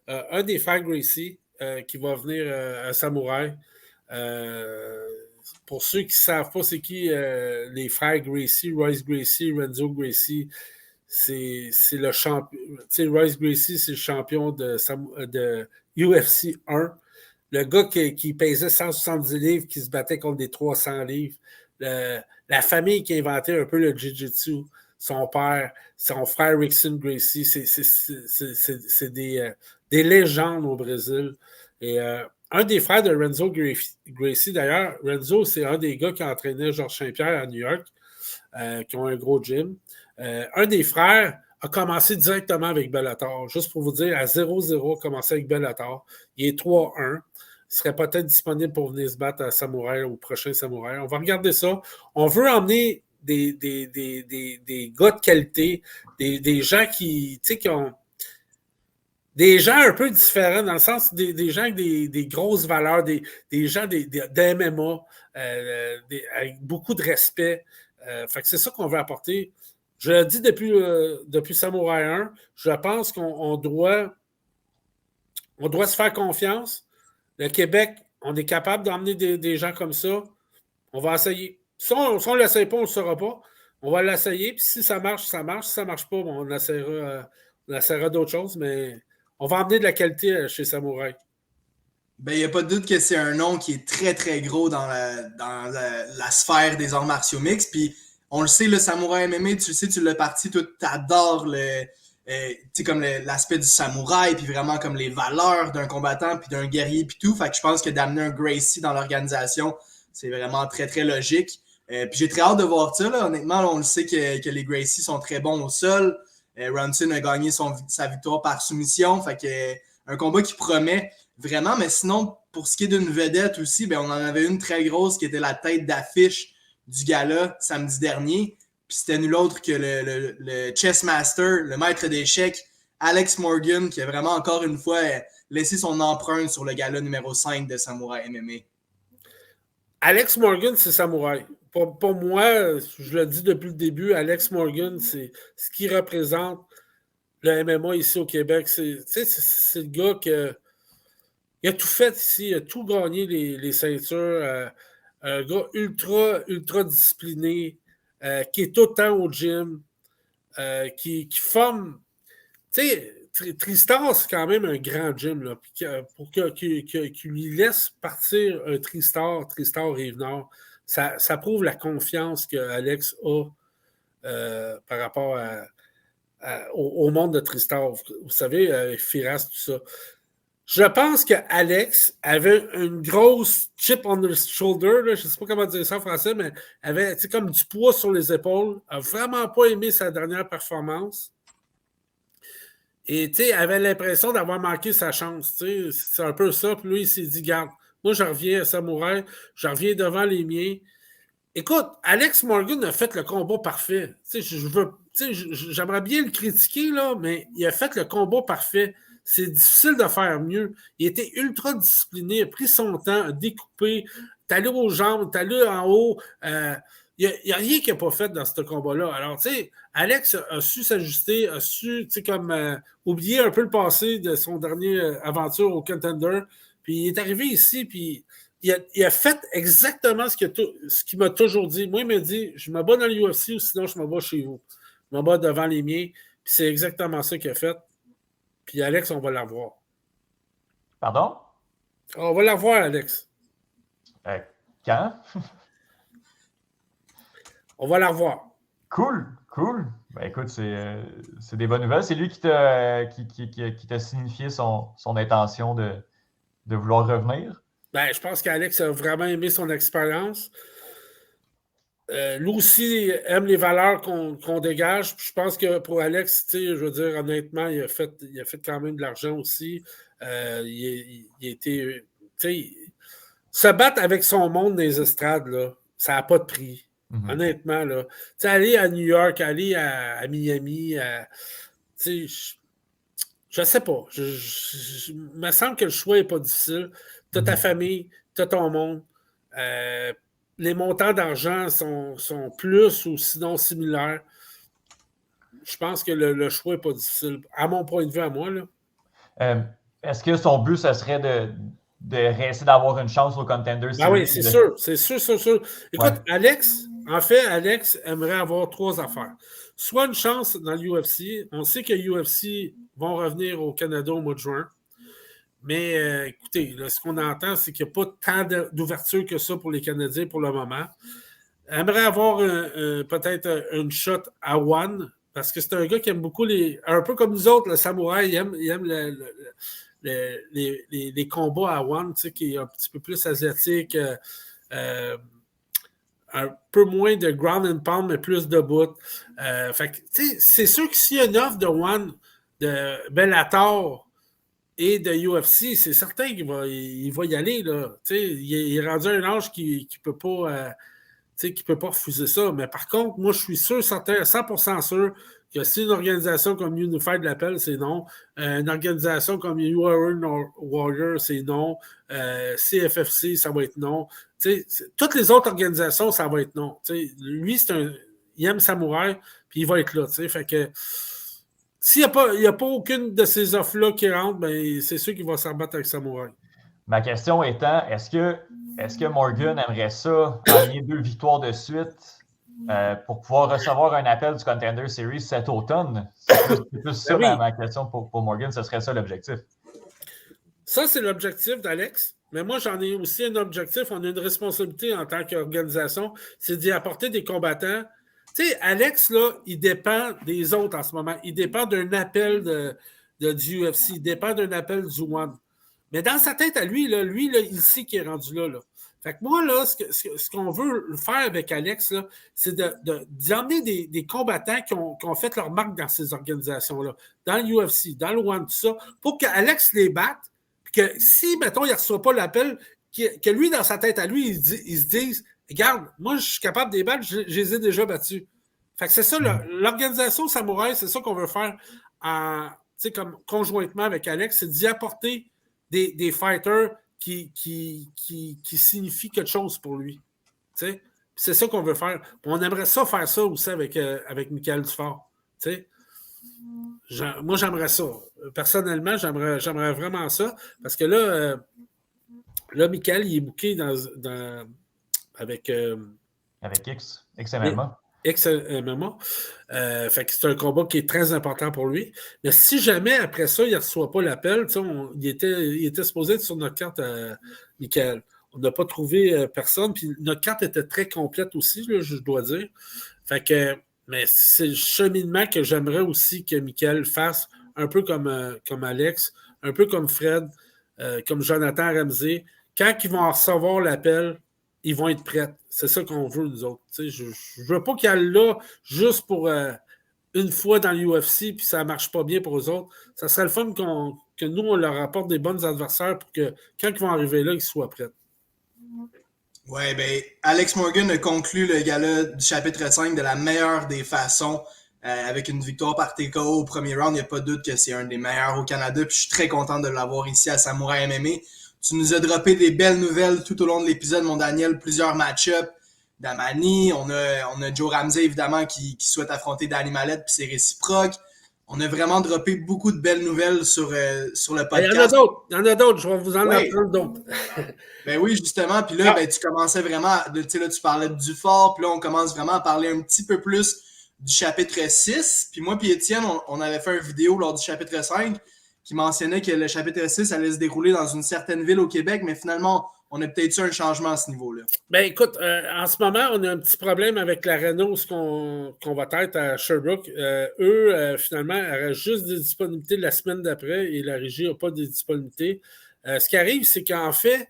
un des frères Gracie qui va venir à Samouraï. Pour ceux qui ne savent pas c'est qui les frères Gracie, Royce Gracie, Renzo Gracie, c'est le champion. Royce Gracie, c'est le champion de UFC 1. Le gars qui pesait 170 livres, qui se battait contre des 300 livres. La famille qui a inventé un peu le Jiu-Jitsu, son père, son frère Rickson Gracie, c'est des légendes au Brésil. Et un des frères de Renzo Gracie, d'ailleurs, Renzo, c'est un des gars qui a entraîné Georges Saint-Pierre à New York, qui ont un gros gym. Un des frères a commencé directement avec Bellator. Juste pour vous dire, à 0-0, a commencé avec Bellator. Il est 3-1. Il serait peut-être disponible pour venir se battre à Samouraï, au prochain Samouraï. On va regarder ça. On veut emmener des gars de qualité, des gens qui ont des gens un peu différents, dans le sens des gens avec des grosses valeurs, des gens de MMA, avec beaucoup de respect. Fait que c'est ça qu'on veut apporter. Je l'ai dit depuis Samouraï 1, je pense qu'on doit se faire confiance. Le Québec, on est capable d'emmener des gens comme ça. On va essayer. Si on ne l'essaye pas, on ne le saura pas. On va l'essayer. Puis si ça marche, ça marche. Si ça ne marche pas, on essaiera d'autres choses. Mais on va emmener de la qualité chez Samouraï. Ben, il n'y a pas de doute que c'est un nom qui est très, très gros dans la sphère des arts martiaux mixtes. Puis on le sait, le Samouraï MMA, tu le sais, tu l'as parti, toi, t'adores comme l'aspect du samouraï, puis vraiment comme les valeurs d'un combattant, puis d'un guerrier, puis tout. Fait que je pense que d'amener un Gracie dans l'organisation, c'est vraiment très, très logique. Puis j'ai très hâte de voir ça. Là. Honnêtement, là, on le sait que les Gracie sont très bons au sol. Ronson a gagné sa victoire par soumission. Fait que un combat qui promet vraiment. Mais sinon, pour ce qui est d'une vedette aussi, ben, on en avait une très grosse qui était la tête d'affiche du gala samedi dernier. Puis c'était nul autre que le chess master, le maître d'échecs, Alex Morgan, qui a vraiment encore une fois laissé son empreinte sur le gala numéro 5 de Samouraï MMA. Alex Morgan, c'est Samouraï. Pour moi, je le dis depuis le début, Alex Morgan, c'est ce qui représente le MMA ici au Québec. C'est le gars il a tout fait ici, il a tout gagné les ceintures. Un gars ultra discipliné, qui est tout le temps au gym, qui forme. Tu sais, Tristar, c'est quand même un grand gym. Là, pour qu'il lui laisse partir un Tristar Rive-Nord, ça prouve la confiance qu'Alex a par rapport au monde de Tristar. Vous savez, Firas, tout ça. Je pense qu'Alex avait une grosse chip on the shoulder, là, je ne sais pas comment dire ça en français, mais avait comme du poids sur les épaules, n'a vraiment pas aimé sa dernière performance. Et avait l'impression d'avoir manqué sa chance. C'est un peu ça. Puis lui, il s'est dit, garde, moi, je reviens à Samouraï, je reviens devant les miens. Écoute, Alex Morgan a fait le combat parfait. J'aimerais bien le critiquer, là, mais il a fait le combat parfait. C'est difficile de faire mieux. Il était ultra discipliné, a pris son temps, a découpé, t'es allé aux jambes, t'es allé en haut. Il n'y a rien qu'il n'a pas fait dans ce combat-là. Alors, tu sais, Alex a su s'ajuster, a su, tu sais, comme oublier un peu le passé de son dernière aventure au Contender. Puis il est arrivé ici, puis il a fait exactement ce qu'il m'a toujours dit. Moi, il m'a dit, je me bats dans l'UFC ou sinon je me bats chez vous. Je me bats devant les miens. Puis c'est exactement ça qu'il a fait. Puis Alex, on va la voir. Pardon? On va la voir, Alex. Quand? On va la revoir. Cool. Ben écoute, c'est des bonnes nouvelles. C'est lui qui t'a signifié son intention de vouloir revenir. Ben, je pense qu'Alex a vraiment aimé son expérience. Lui aussi aime les valeurs qu'on dégage. Puis je pense que pour Alex, je veux dire, honnêtement, il a fait quand même de l'argent aussi. Il était. Se battre avec son monde dans les estrades, là, ça n'a pas de prix. Mm-hmm. Honnêtement, là. Aller à New York, aller à Miami, je sais pas. Il me semble que le choix n'est pas difficile. Tu as ta famille, tu as ton monde. Les montants d'argent sont plus ou sinon similaires. Je pense que le choix n'est pas difficile. À mon point de vue, à moi. Là. Est-ce que son but, ce serait de essayer d'avoir une chance au Contender Series? Ah oui, c'est sûr. C'est sûr. Écoute, ouais. Alex aimerait avoir 3 affaires. Soit une chance dans l'UFC. On sait que l'UFC vont revenir au Canada au mois de juin. Mais écoutez, là, ce qu'on entend, c'est qu'il n'y a pas tant d'ouverture que ça pour les Canadiens pour le moment. Aimerait avoir peut-être une shot à One, parce que c'est un gars qui aime beaucoup un peu comme nous autres, le samouraï, il aime les combats à One, tu sais, qui est un petit peu plus asiatique, un peu moins de ground and pound, mais plus de bout. Fait que, tu sais, c'est sûr que s'il y a une offre de One, de Bellator et de UFC, c'est certain qu'il va y aller. Là. Il est rendu à un âge qui ne peut pas refuser ça. Mais par contre, moi, je suis sûr, certain, 100% sûr que si une organisation comme Unified l'appelle, c'est non. Une organisation comme Warrior, c'est non. CFFC, ça va être non. Toutes les autres organisations, ça va être non. Lui, il aime Samouraï, puis il va être là. Fait que s'il n'y a pas aucune de ces offres-là qui rentre, ben, c'est sûr qu'il va s'en battre avec Samouraï. Ma question étant, est-ce que Morgan aimerait ça, gagner 2 victoires de suite pour pouvoir recevoir un appel du Contender Series cet automne? C'est plus ça ma question pour Morgan, ce serait ça l'objectif. Ça, c'est l'objectif d'Alex. Mais moi, j'en ai aussi un objectif. On a une responsabilité en tant qu'organisation, c'est d'y apporter des combattants. Tu sais, Alex, là, il dépend des autres en ce moment. Il dépend d'un appel du UFC. Il dépend d'un appel du One. Mais dans sa tête à lui, il sait qu'il est rendu là. Fait que moi, là, ce qu'on veut faire avec Alex, là, c'est d'y emmener des combattants qui ont fait leur marque dans ces organisations-là, dans l'UFC, dans le One, tout ça, pour qu'Alex les batte, puis que si, mettons, il ne reçoit pas l'appel, que lui, dans sa tête à lui, il se dise regarde, moi, je suis capable de les battre, je les ai déjà battus. Fait que c'est ça, l'organisation Samouraï, c'est ça qu'on veut faire comme conjointement avec Alex, c'est d'y apporter des fighters qui signifient quelque chose pour lui. T'sais? C'est ça qu'on veut faire. On aimerait ça faire ça aussi avec Michael Dufort. Moi, j'aimerais ça. Personnellement, j'aimerais vraiment ça. Parce que là Michael, il est booké avec XMMA. XMMA. Fait que c'est un combat qui est très important pour lui. Mais si jamais, après ça, il ne reçoit pas l'appel, il était supposé être sur notre carte, Michael. On n'a pas trouvé personne. Puis notre carte était très complète aussi, là, je dois dire. Fait que, mais c'est le cheminement que j'aimerais aussi que Michael fasse, un peu comme Alex, un peu comme Fred, comme Jonathan Ramsey. Quand ils vont recevoir l'appel, ils vont être prêts. C'est ça qu'on veut, nous autres. Je ne veux pas qu'ils aillent là juste pour une fois dans l'UFC puis ça ne marche pas bien pour eux autres. Ça serait le fun que nous, on leur apporte des bons adversaires pour que quand ils vont arriver là, ils soient prêts. Ouais, ben, Alex Morgan a conclu le gala du chapitre 5 de la meilleure des façons avec une victoire par TKO au premier round. Il n'y a pas de doute que c'est un des meilleurs au Canada. Puis je suis très content de l'avoir ici à Samouraï MMA. Tu nous as droppé des belles nouvelles tout au long de l'épisode, mon Daniel. Plusieurs match-ups d'Amani. On a Joe Ramsey, évidemment, qui souhaite affronter Danny Mallette, puis c'est réciproque. On a vraiment droppé beaucoup de belles nouvelles sur le Il y en a podcast. d'autres. Il y en a d'autres. Je vais vous en apprendre d'autres. Ben oui, justement. Puis là, tu commençais vraiment, tu parlais du fort, puis là, on commence vraiment à parler un petit peu plus du chapitre 6. Puis moi puis Étienne, on avait fait une vidéo lors du chapitre 5 qui mentionnait que le chapitre 6 allait se dérouler dans une certaine ville au Québec, mais finalement, on a peut-être eu un changement à ce niveau-là. Ben écoute, en ce moment, on a un petit problème avec la Renault, ce qu'on va être à Sherbrooke. Eux, finalement, auraient juste des disponibilités la semaine d'après et la régie n'a pas de disponibilités. Ce qui arrive, c'est qu'en fait,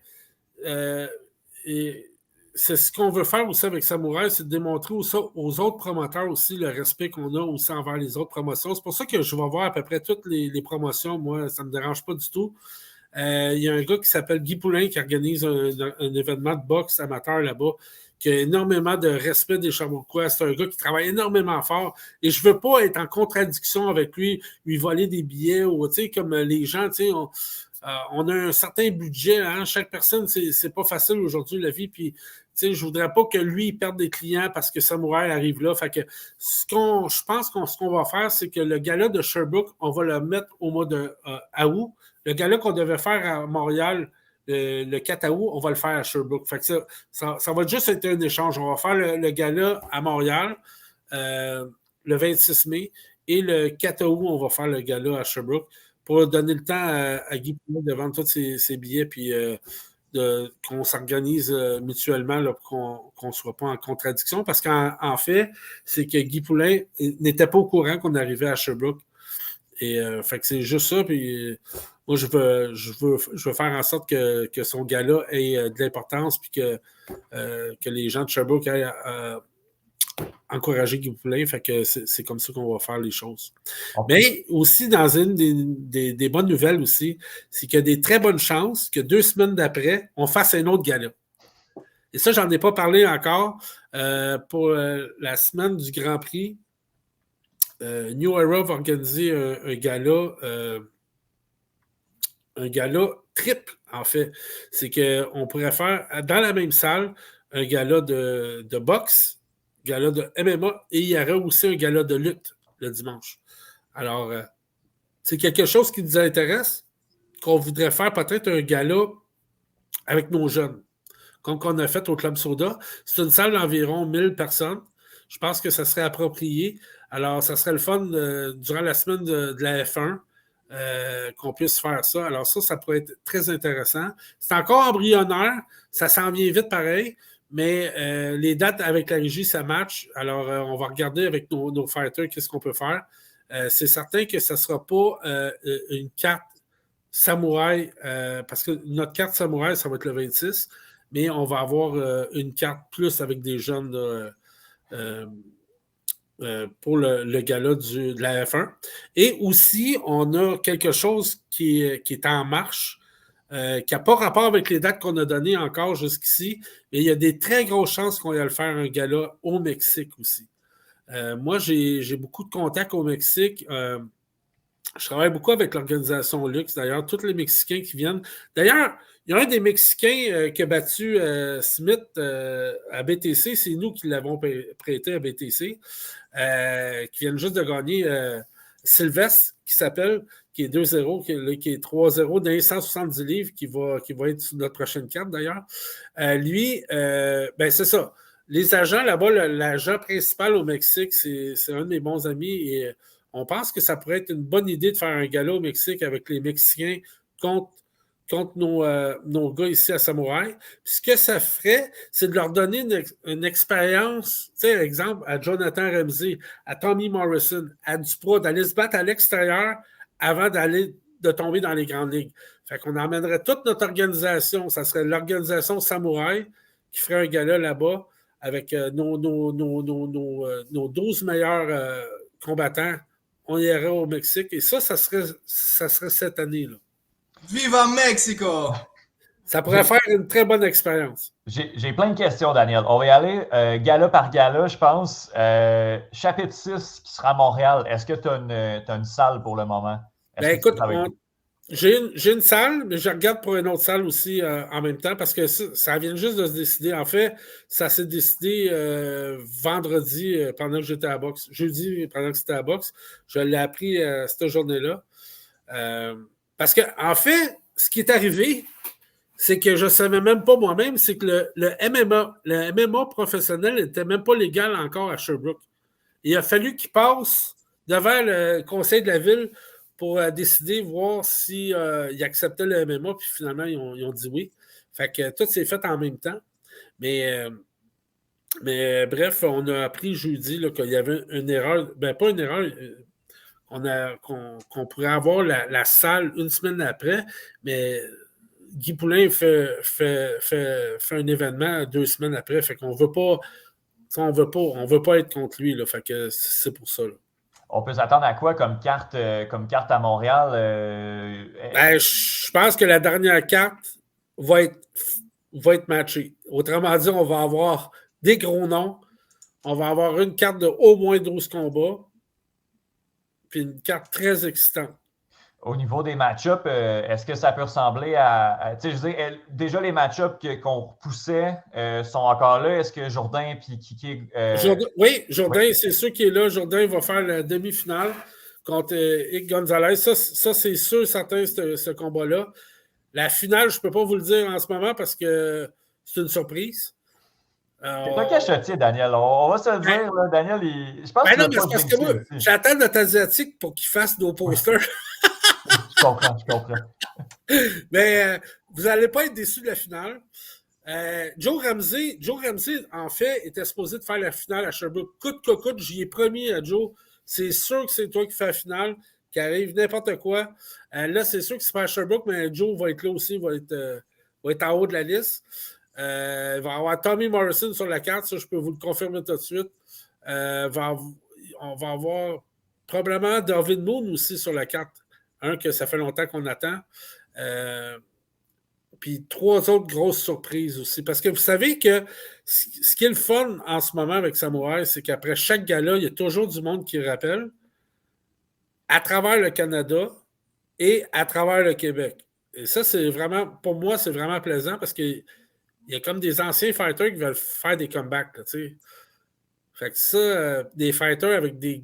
c'est ce qu'on veut faire aussi avec Samouraï, c'est de démontrer aux autres promoteurs aussi le respect qu'on a aussi envers les autres promotions. C'est pour ça que je vais voir à peu près toutes les promotions. Moi, ça ne me dérange pas du tout. Il y a un gars qui s'appelle Guy Poulain qui organise un événement de boxe amateur là-bas, qui a énormément de respect des Sherbrookeois. C'est un gars qui travaille énormément fort. Et je ne veux pas être en contradiction avec lui voler des billets ou, tu sais, comme les gens, tu sais, on a un certain budget. Hein? Chaque personne, c'est pas facile aujourd'hui, la vie. Puis, tu sais, je voudrais pas que lui perde des clients parce que Samouraï arrive là. Fait que je pense ce qu'on va faire, c'est que le gala de Sherbrooke, on va le mettre au mois de août. Le gala qu'on devait faire à Montréal le 4 août, on va le faire à Sherbrooke. Fait que ça va juste être un échange. On va faire le gala à Montréal le 26 mai et le 4 août, on va faire le gala à Sherbrooke pour donner le temps à Guy Poulain de vendre tous ses billets puis qu'on s'organise mutuellement là, pour qu'on ne soit pas en contradiction. Parce qu'en fait, c'est que Guy Poulain n'était pas au courant qu'on arrivait à Sherbrooke. Et fait que c'est juste ça. Puis moi, je veux faire en sorte que son gala ait de l'importance puis que les gens de Sherbrooke aient encourager Guy Poulain. Fait que c'est comme ça qu'on va faire les choses. Okay. Mais aussi, dans une des bonnes nouvelles aussi, c'est qu'il y a des très bonnes chances que 2 semaines d'après, on fasse un autre gala. Et ça, j'en ai pas parlé encore. Pour la semaine du Grand Prix, New Era va organiser un gala triple, en fait. C'est qu'on pourrait faire, dans la même salle, un gala de boxe, gala de MMA, et il y aura aussi un gala de lutte le dimanche. Alors, c'est quelque chose qui nous intéresse, qu'on voudrait faire peut-être un gala avec nos jeunes, comme qu'on a fait au Club Soda. C'est une salle d'environ 1000 personnes. Je pense que ça serait approprié. Alors, ça serait le fun durant la semaine de la F1 qu'on puisse faire ça. Alors ça pourrait être très intéressant. C'est encore embryonnaire. Ça s'en vient vite pareil. Mais les dates avec la régie, ça match. Alors, on va regarder avec nos fighters qu'est-ce qu'on peut faire. C'est certain que ça ne sera pas une carte samouraï, parce que notre carte samouraï, ça va être le 26, mais on va avoir une carte plus avec des jeunes pour le gala de la F1. Et aussi, on a quelque chose qui est en marche, qui n'a pas rapport avec les dates qu'on a données encore jusqu'ici, mais il y a des très grosses chances qu'on aille faire un gala au Mexique aussi. Moi, j'ai beaucoup de contacts au Mexique. Je travaille beaucoup avec l'organisation Lux, d'ailleurs, tous les Mexicains qui viennent. D'ailleurs, il y a un des Mexicains qui a battu Smith à BTC, c'est nous qui l'avons prêté à BTC, qui viennent juste de gagner Sylvestre, qui s'appelle, qui est 2-0, qui est 3-0 dans les 170 livres, qui va être sur notre prochaine carte d'ailleurs. Lui, ben c'est ça. Les agents là-bas, l'agent principal au Mexique, c'est un de mes bons amis et on pense que ça pourrait être une bonne idée de faire un gala au Mexique avec les Mexicains contre nos gars ici à Samouraï. Puis ce que ça ferait, c'est de leur donner une expérience, tu sais, exemple, à Jonathan Ramsey, à Tommy Morrison, à Duprat, d'aller se battre à l'extérieur avant de tomber dans les grandes ligues. Fait qu'on emmènerait toute notre organisation, ça serait l'organisation Samouraï qui ferait un gala là-bas avec nos 12 meilleurs combattants. On irait au Mexique et ça serait cette année-là. Viva Mexico! Ça pourrait faire une très bonne expérience. J'ai plein de questions, Daniel. On va y aller gala par gala, je pense. Chapitre 6 qui sera à Montréal, est-ce que tu as une salle pour le moment? Ben écoute, J'ai une salle, mais je regarde pour une autre salle aussi en même temps parce que ça vient juste de se décider. En fait, ça s'est décidé vendredi pendant que j'étais à la boxe. Jeudi, pendant que c'était à la boxe. Je l'ai appris cette journée-là. Parce que, en fait, ce qui est arrivé, c'est que je ne savais même pas moi-même, c'est que le MMA professionnel n'était même pas légal encore à Sherbrooke. Il a fallu qu'il passe devant le conseil de la ville pour décider, voir s'ils acceptaient le MMA, puis finalement, ils ont dit oui. Fait que tout s'est fait en même temps. Mais bref, on a appris jeudi là, qu'il y avait une erreur, ben pas une erreur, qu'on pourrait avoir la salle une semaine après, mais Guy Poulain fait un événement 2 semaines après, fait qu'on veut pas, on veut pas être contre lui, là, fait que c'est pour ça. Là. On peut s'attendre à quoi comme carte à Montréal? Ben, je pense que la dernière carte va être matchée. Autrement dit, on va avoir des gros noms. On va avoir une carte de au moins 12 combats. Puis une carte très excitante. Au niveau des match-ups, est-ce que ça peut ressembler à tu sais, je veux dire, déjà les match-ups qu'on repoussait sont encore là. Est-ce que Jourdain et Kiki... Oui, Jourdain, c'est sûr qu'il est là. Jourdain va faire la demi-finale contre Ike Gonzalez. Ça c'est sûr, certain, ce combat-là. La finale, je ne peux pas vous le dire en ce moment parce que c'est une surprise. C'est un cachotier, Daniel. On va se le dire, là, Daniel, je pense non, mais c'est parce que moi, j'attends notre Asiatique pour qu'il fasse nos posters. Je comprends. Mais vous n'allez pas être déçus de la finale. Joe Ramsey, en fait, était supposé de faire la finale à Sherbrooke. Coûte que coûte, j'y ai promis à Joe. C'est sûr que c'est toi qui fais la finale, qui arrive n'importe quoi. Là, c'est sûr que c'est pas à Sherbrooke, mais Joe va être là aussi, va être en haut de la liste. Il va y avoir Tommy Morrison sur la carte, ça, je peux vous le confirmer tout de suite. On va avoir probablement David Moon aussi sur la carte. Un que ça fait longtemps qu'on attend. Puis 3 autres grosses surprises aussi. Parce que vous savez que ce qui est le fun en ce moment avec Samouraï, c'est qu'après chaque gala, il y a toujours du monde qui rappelle à travers le Canada et à travers le Québec. Et ça, c'est vraiment, pour moi, c'est vraiment plaisant parce qu'il y a comme des anciens fighters qui veulent faire des comebacks. Là, fait que ça, des fighters avec des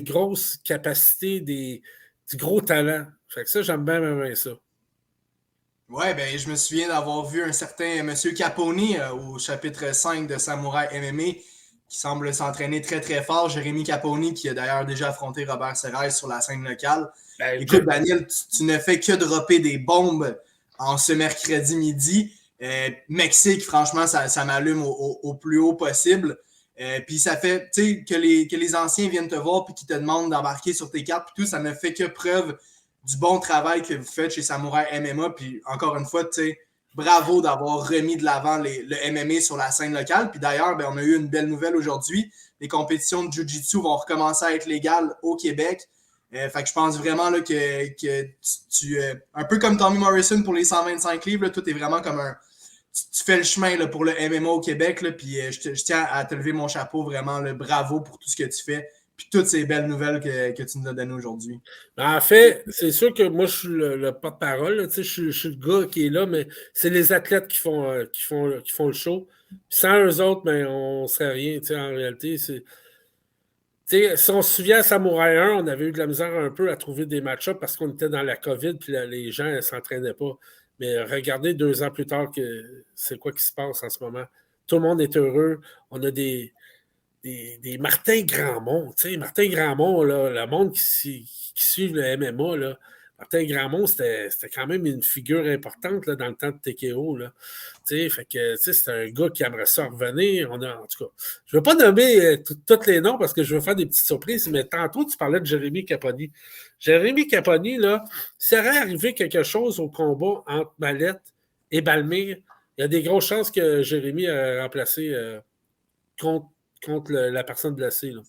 grosses capacités, du gros talent. Fait que ça, j'aime bien ça. Ouais, ben je me souviens d'avoir vu un certain Monsieur Caponi au chapitre 5 de Samouraï MMA qui semble s'entraîner très très fort. Jérémy Caponi qui a d'ailleurs déjà affronté Robert Serrail sur la scène locale. Ben, écoute, Daniel, tu ne fais que dropper des bombes en ce mercredi midi. Mexique, franchement, ça m'allume au plus haut possible. Puis ça fait, tu sais, que les anciens viennent te voir puis qu'ils te demandent d'embarquer sur tes cartes puis tout, ça ne fait que preuve du bon travail que vous faites chez Samouraï MMA. Puis encore une fois, tu sais, bravo d'avoir remis de l'avant le MMA sur la scène locale. Puis d'ailleurs, ben, on a eu une belle nouvelle aujourd'hui. Les compétitions de Jiu-Jitsu vont recommencer à être légales au Québec. Fait que je pense vraiment là, que tu un peu comme Tommy Morrison pour les 125 livres, là, tout est vraiment comme tu fais le chemin là, pour le MMA au Québec. Là, puis je tiens à te lever mon chapeau vraiment. Là, bravo pour tout ce que tu fais. Puis toutes ces belles nouvelles que tu nous as données aujourd'hui. En fait, c'est sûr que moi, je suis le porte-parole. Je suis le gars qui est là, mais c'est les athlètes qui font le show. Puis sans eux autres, ben, on ne serait rien. En réalité, c'est. Si on se souvient à Samouraï 1, on avait eu de la misère un peu à trouver des match-ups parce qu'on était dans la COVID puis les gens ne s'entraînaient pas. Mais regardez 2 ans plus tard c'est quoi qui se passe en ce moment. Tout le monde est heureux. On a des Martin Grandmont. Martin Grandmont, là, le monde qui suit le MMA, là, Martin Grandmont, c'était quand même une figure importante là, dans le temps de TKO. Là. Fait que c'est un gars qui aimerait ça revenir. En tout cas, je ne veux pas nommer tous les noms parce que je veux faire des petites surprises, mais tantôt, tu parlais de Jérémy Caponi. Jérémy Caponi, là, s'il aurait arrivé quelque chose au combat entre Mallette et Balmire, il y a des grosses chances que Jérémy a remplacé contre la personne blessée. Là.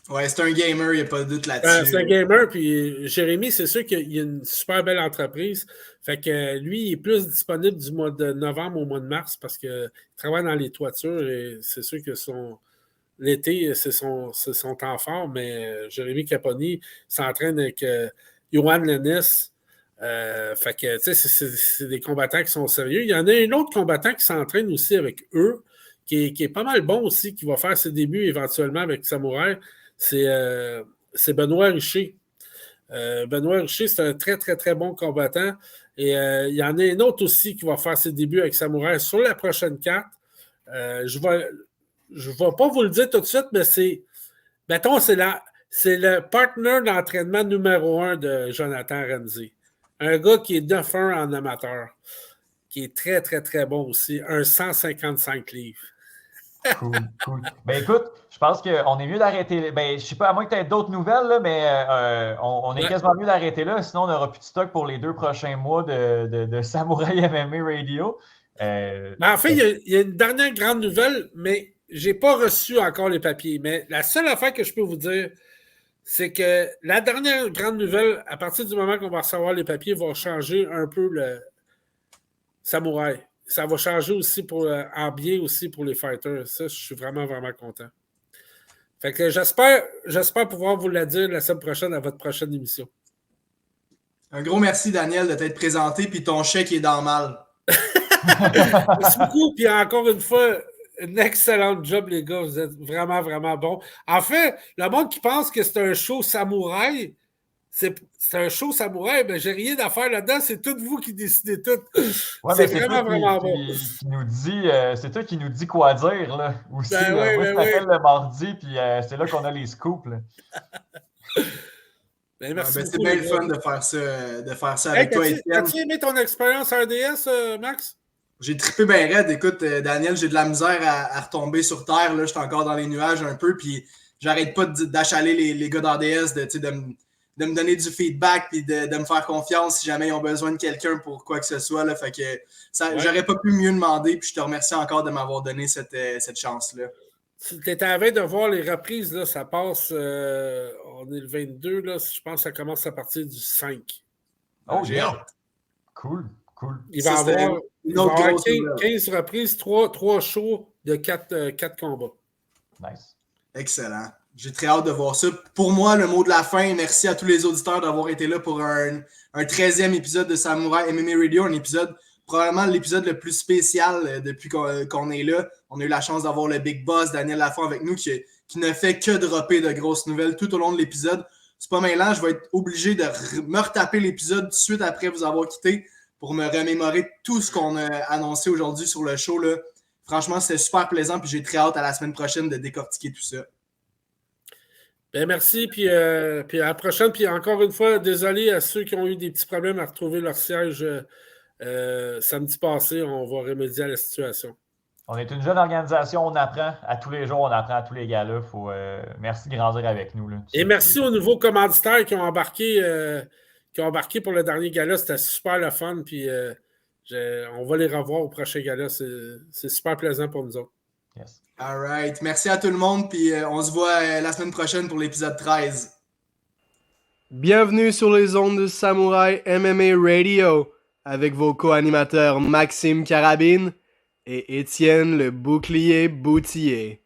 Ouais, c'est un gamer, il n'y a pas de doute là-dessus. C'est un gamer, puis Jérémy, c'est sûr qu'il y a une super belle entreprise. Fait que lui, il est plus disponible du mois de novembre au mois de mars parce qu'il travaille dans les toitures et c'est sûr que l'été, c'est son temps fort, mais Jérémy Caponi s'entraîne avec Johan Lennis Fait que, tu sais, c'est des combattants qui sont sérieux. Il y en a un autre combattant qui s'entraîne aussi avec eux, qui est pas mal bon aussi, qui va faire ses débuts éventuellement avec Samouraï. C'est Benoît Richer. Benoît Richer, c'est un très, très, très bon combattant. Et il y en a un autre aussi qui va faire ses débuts avec Samouraï sur la prochaine carte. Je vais pas vous le dire tout de suite, mais mettons, c'est le partner d'entraînement numéro 1 de Jonathan Ramsey. Un gars qui est 9-1 en amateur, qui est très, très, très bon aussi. Un 155 livres. Cool. Ben écoute, je pense qu'on est mieux d'arrêter. Ben, je sais pas, à moins que tu aies d'autres nouvelles, là, mais on est quasiment mieux d'arrêter là. Sinon, on n'aura plus de stock pour les 2 prochains mois de Samouraï MMA Radio. Ben, en fait, il y a une dernière grande nouvelle, mais j'ai pas reçu encore les papiers. Mais la seule affaire que je peux vous dire, c'est que la dernière grande nouvelle, à partir du moment qu'on va recevoir les papiers, va changer un peu le Samouraï. Ça va changer aussi en bien aussi pour les fighters. Ça, je suis vraiment, vraiment content. Fait que j'espère pouvoir vous le dire la semaine prochaine à votre prochaine émission. Un gros merci, Daniel, de t'être présenté, puis ton chèque est dans le mal. Merci beaucoup, puis encore une fois, un excellent job, les gars. Vous êtes vraiment, vraiment bons. En fait, le monde qui pense que c'est un show samouraï, c'est un show samouraï, mais j'ai rien à faire là-dedans. C'est tout vous qui décidez tout. Ouais, c'est vraiment, vraiment bon. Qui nous dit, c'est toi qui nous dis quoi dire, là, aussi. Ben là. oui, Moi, ben je t'appelle le mardi, puis c'est là qu'on a les scoops. Là. Ben, merci c'est beaucoup, bien le fun de faire ça avec toi, Étienne. As-tu aimé ton expérience RDS, Max? J'ai trippé bien raide. Écoute, Daniel, j'ai de la misère à retomber sur terre. Là, je suis encore dans les nuages un peu, puis j'arrête pas d'achaler les gars d'RDS, de me donner du feedback puis de me faire confiance si jamais ils ont besoin de quelqu'un pour quoi que ce soit. Là. Fait que j'aurais pas pu mieux demander, puis je te remercie encore de m'avoir donné cette chance-là. Tu étais à veille de voir les reprises, là, ça passe, on est le 22, là, je pense que ça commence à partir du 5. Oh, j'ai hâte. Cool. Il va y avoir 15 reprises, 3 shows de 4 combats. Nice. Excellent. J'ai très hâte de voir ça. Pour moi, le mot de la fin, merci à tous les auditeurs d'avoir été là pour un 13e épisode de Samouraï MMA Radio, un épisode, probablement l'épisode le plus spécial depuis qu'on est là. On a eu la chance d'avoir le Big Boss, Daniel Lafont, avec nous, qui ne fait que dropper de grosses nouvelles tout au long de l'épisode. C'est pas mêlant, je vais être obligé de me retaper l'épisode tout de suite après vous avoir quitté pour me remémorer tout ce qu'on a annoncé aujourd'hui sur le show. Là. Franchement, c'était super plaisant, puis j'ai très hâte à la semaine prochaine de décortiquer tout ça. Ben merci, puis à la prochaine. Puis encore une fois, désolé à ceux qui ont eu des petits problèmes à retrouver leur siège samedi passé. On va remédier à la situation. On est une jeune organisation, on apprend à tous les jours, on apprend à tous les gars-là. Merci de grandir avec nous. Là. Et merci aux nouveaux commanditaires qui ont embarqué pour le dernier gala. C'était super le fun. Puis on va les revoir au prochain gala. C'est super plaisant pour nous autres. Yes. All right. Merci à tout le monde. Puis on se voit la semaine prochaine pour l'épisode 13. Bienvenue sur les ondes de Samouraï MMA Radio avec vos co-animateurs Maxime Carabine et Étienne le Bouclier Boutillé.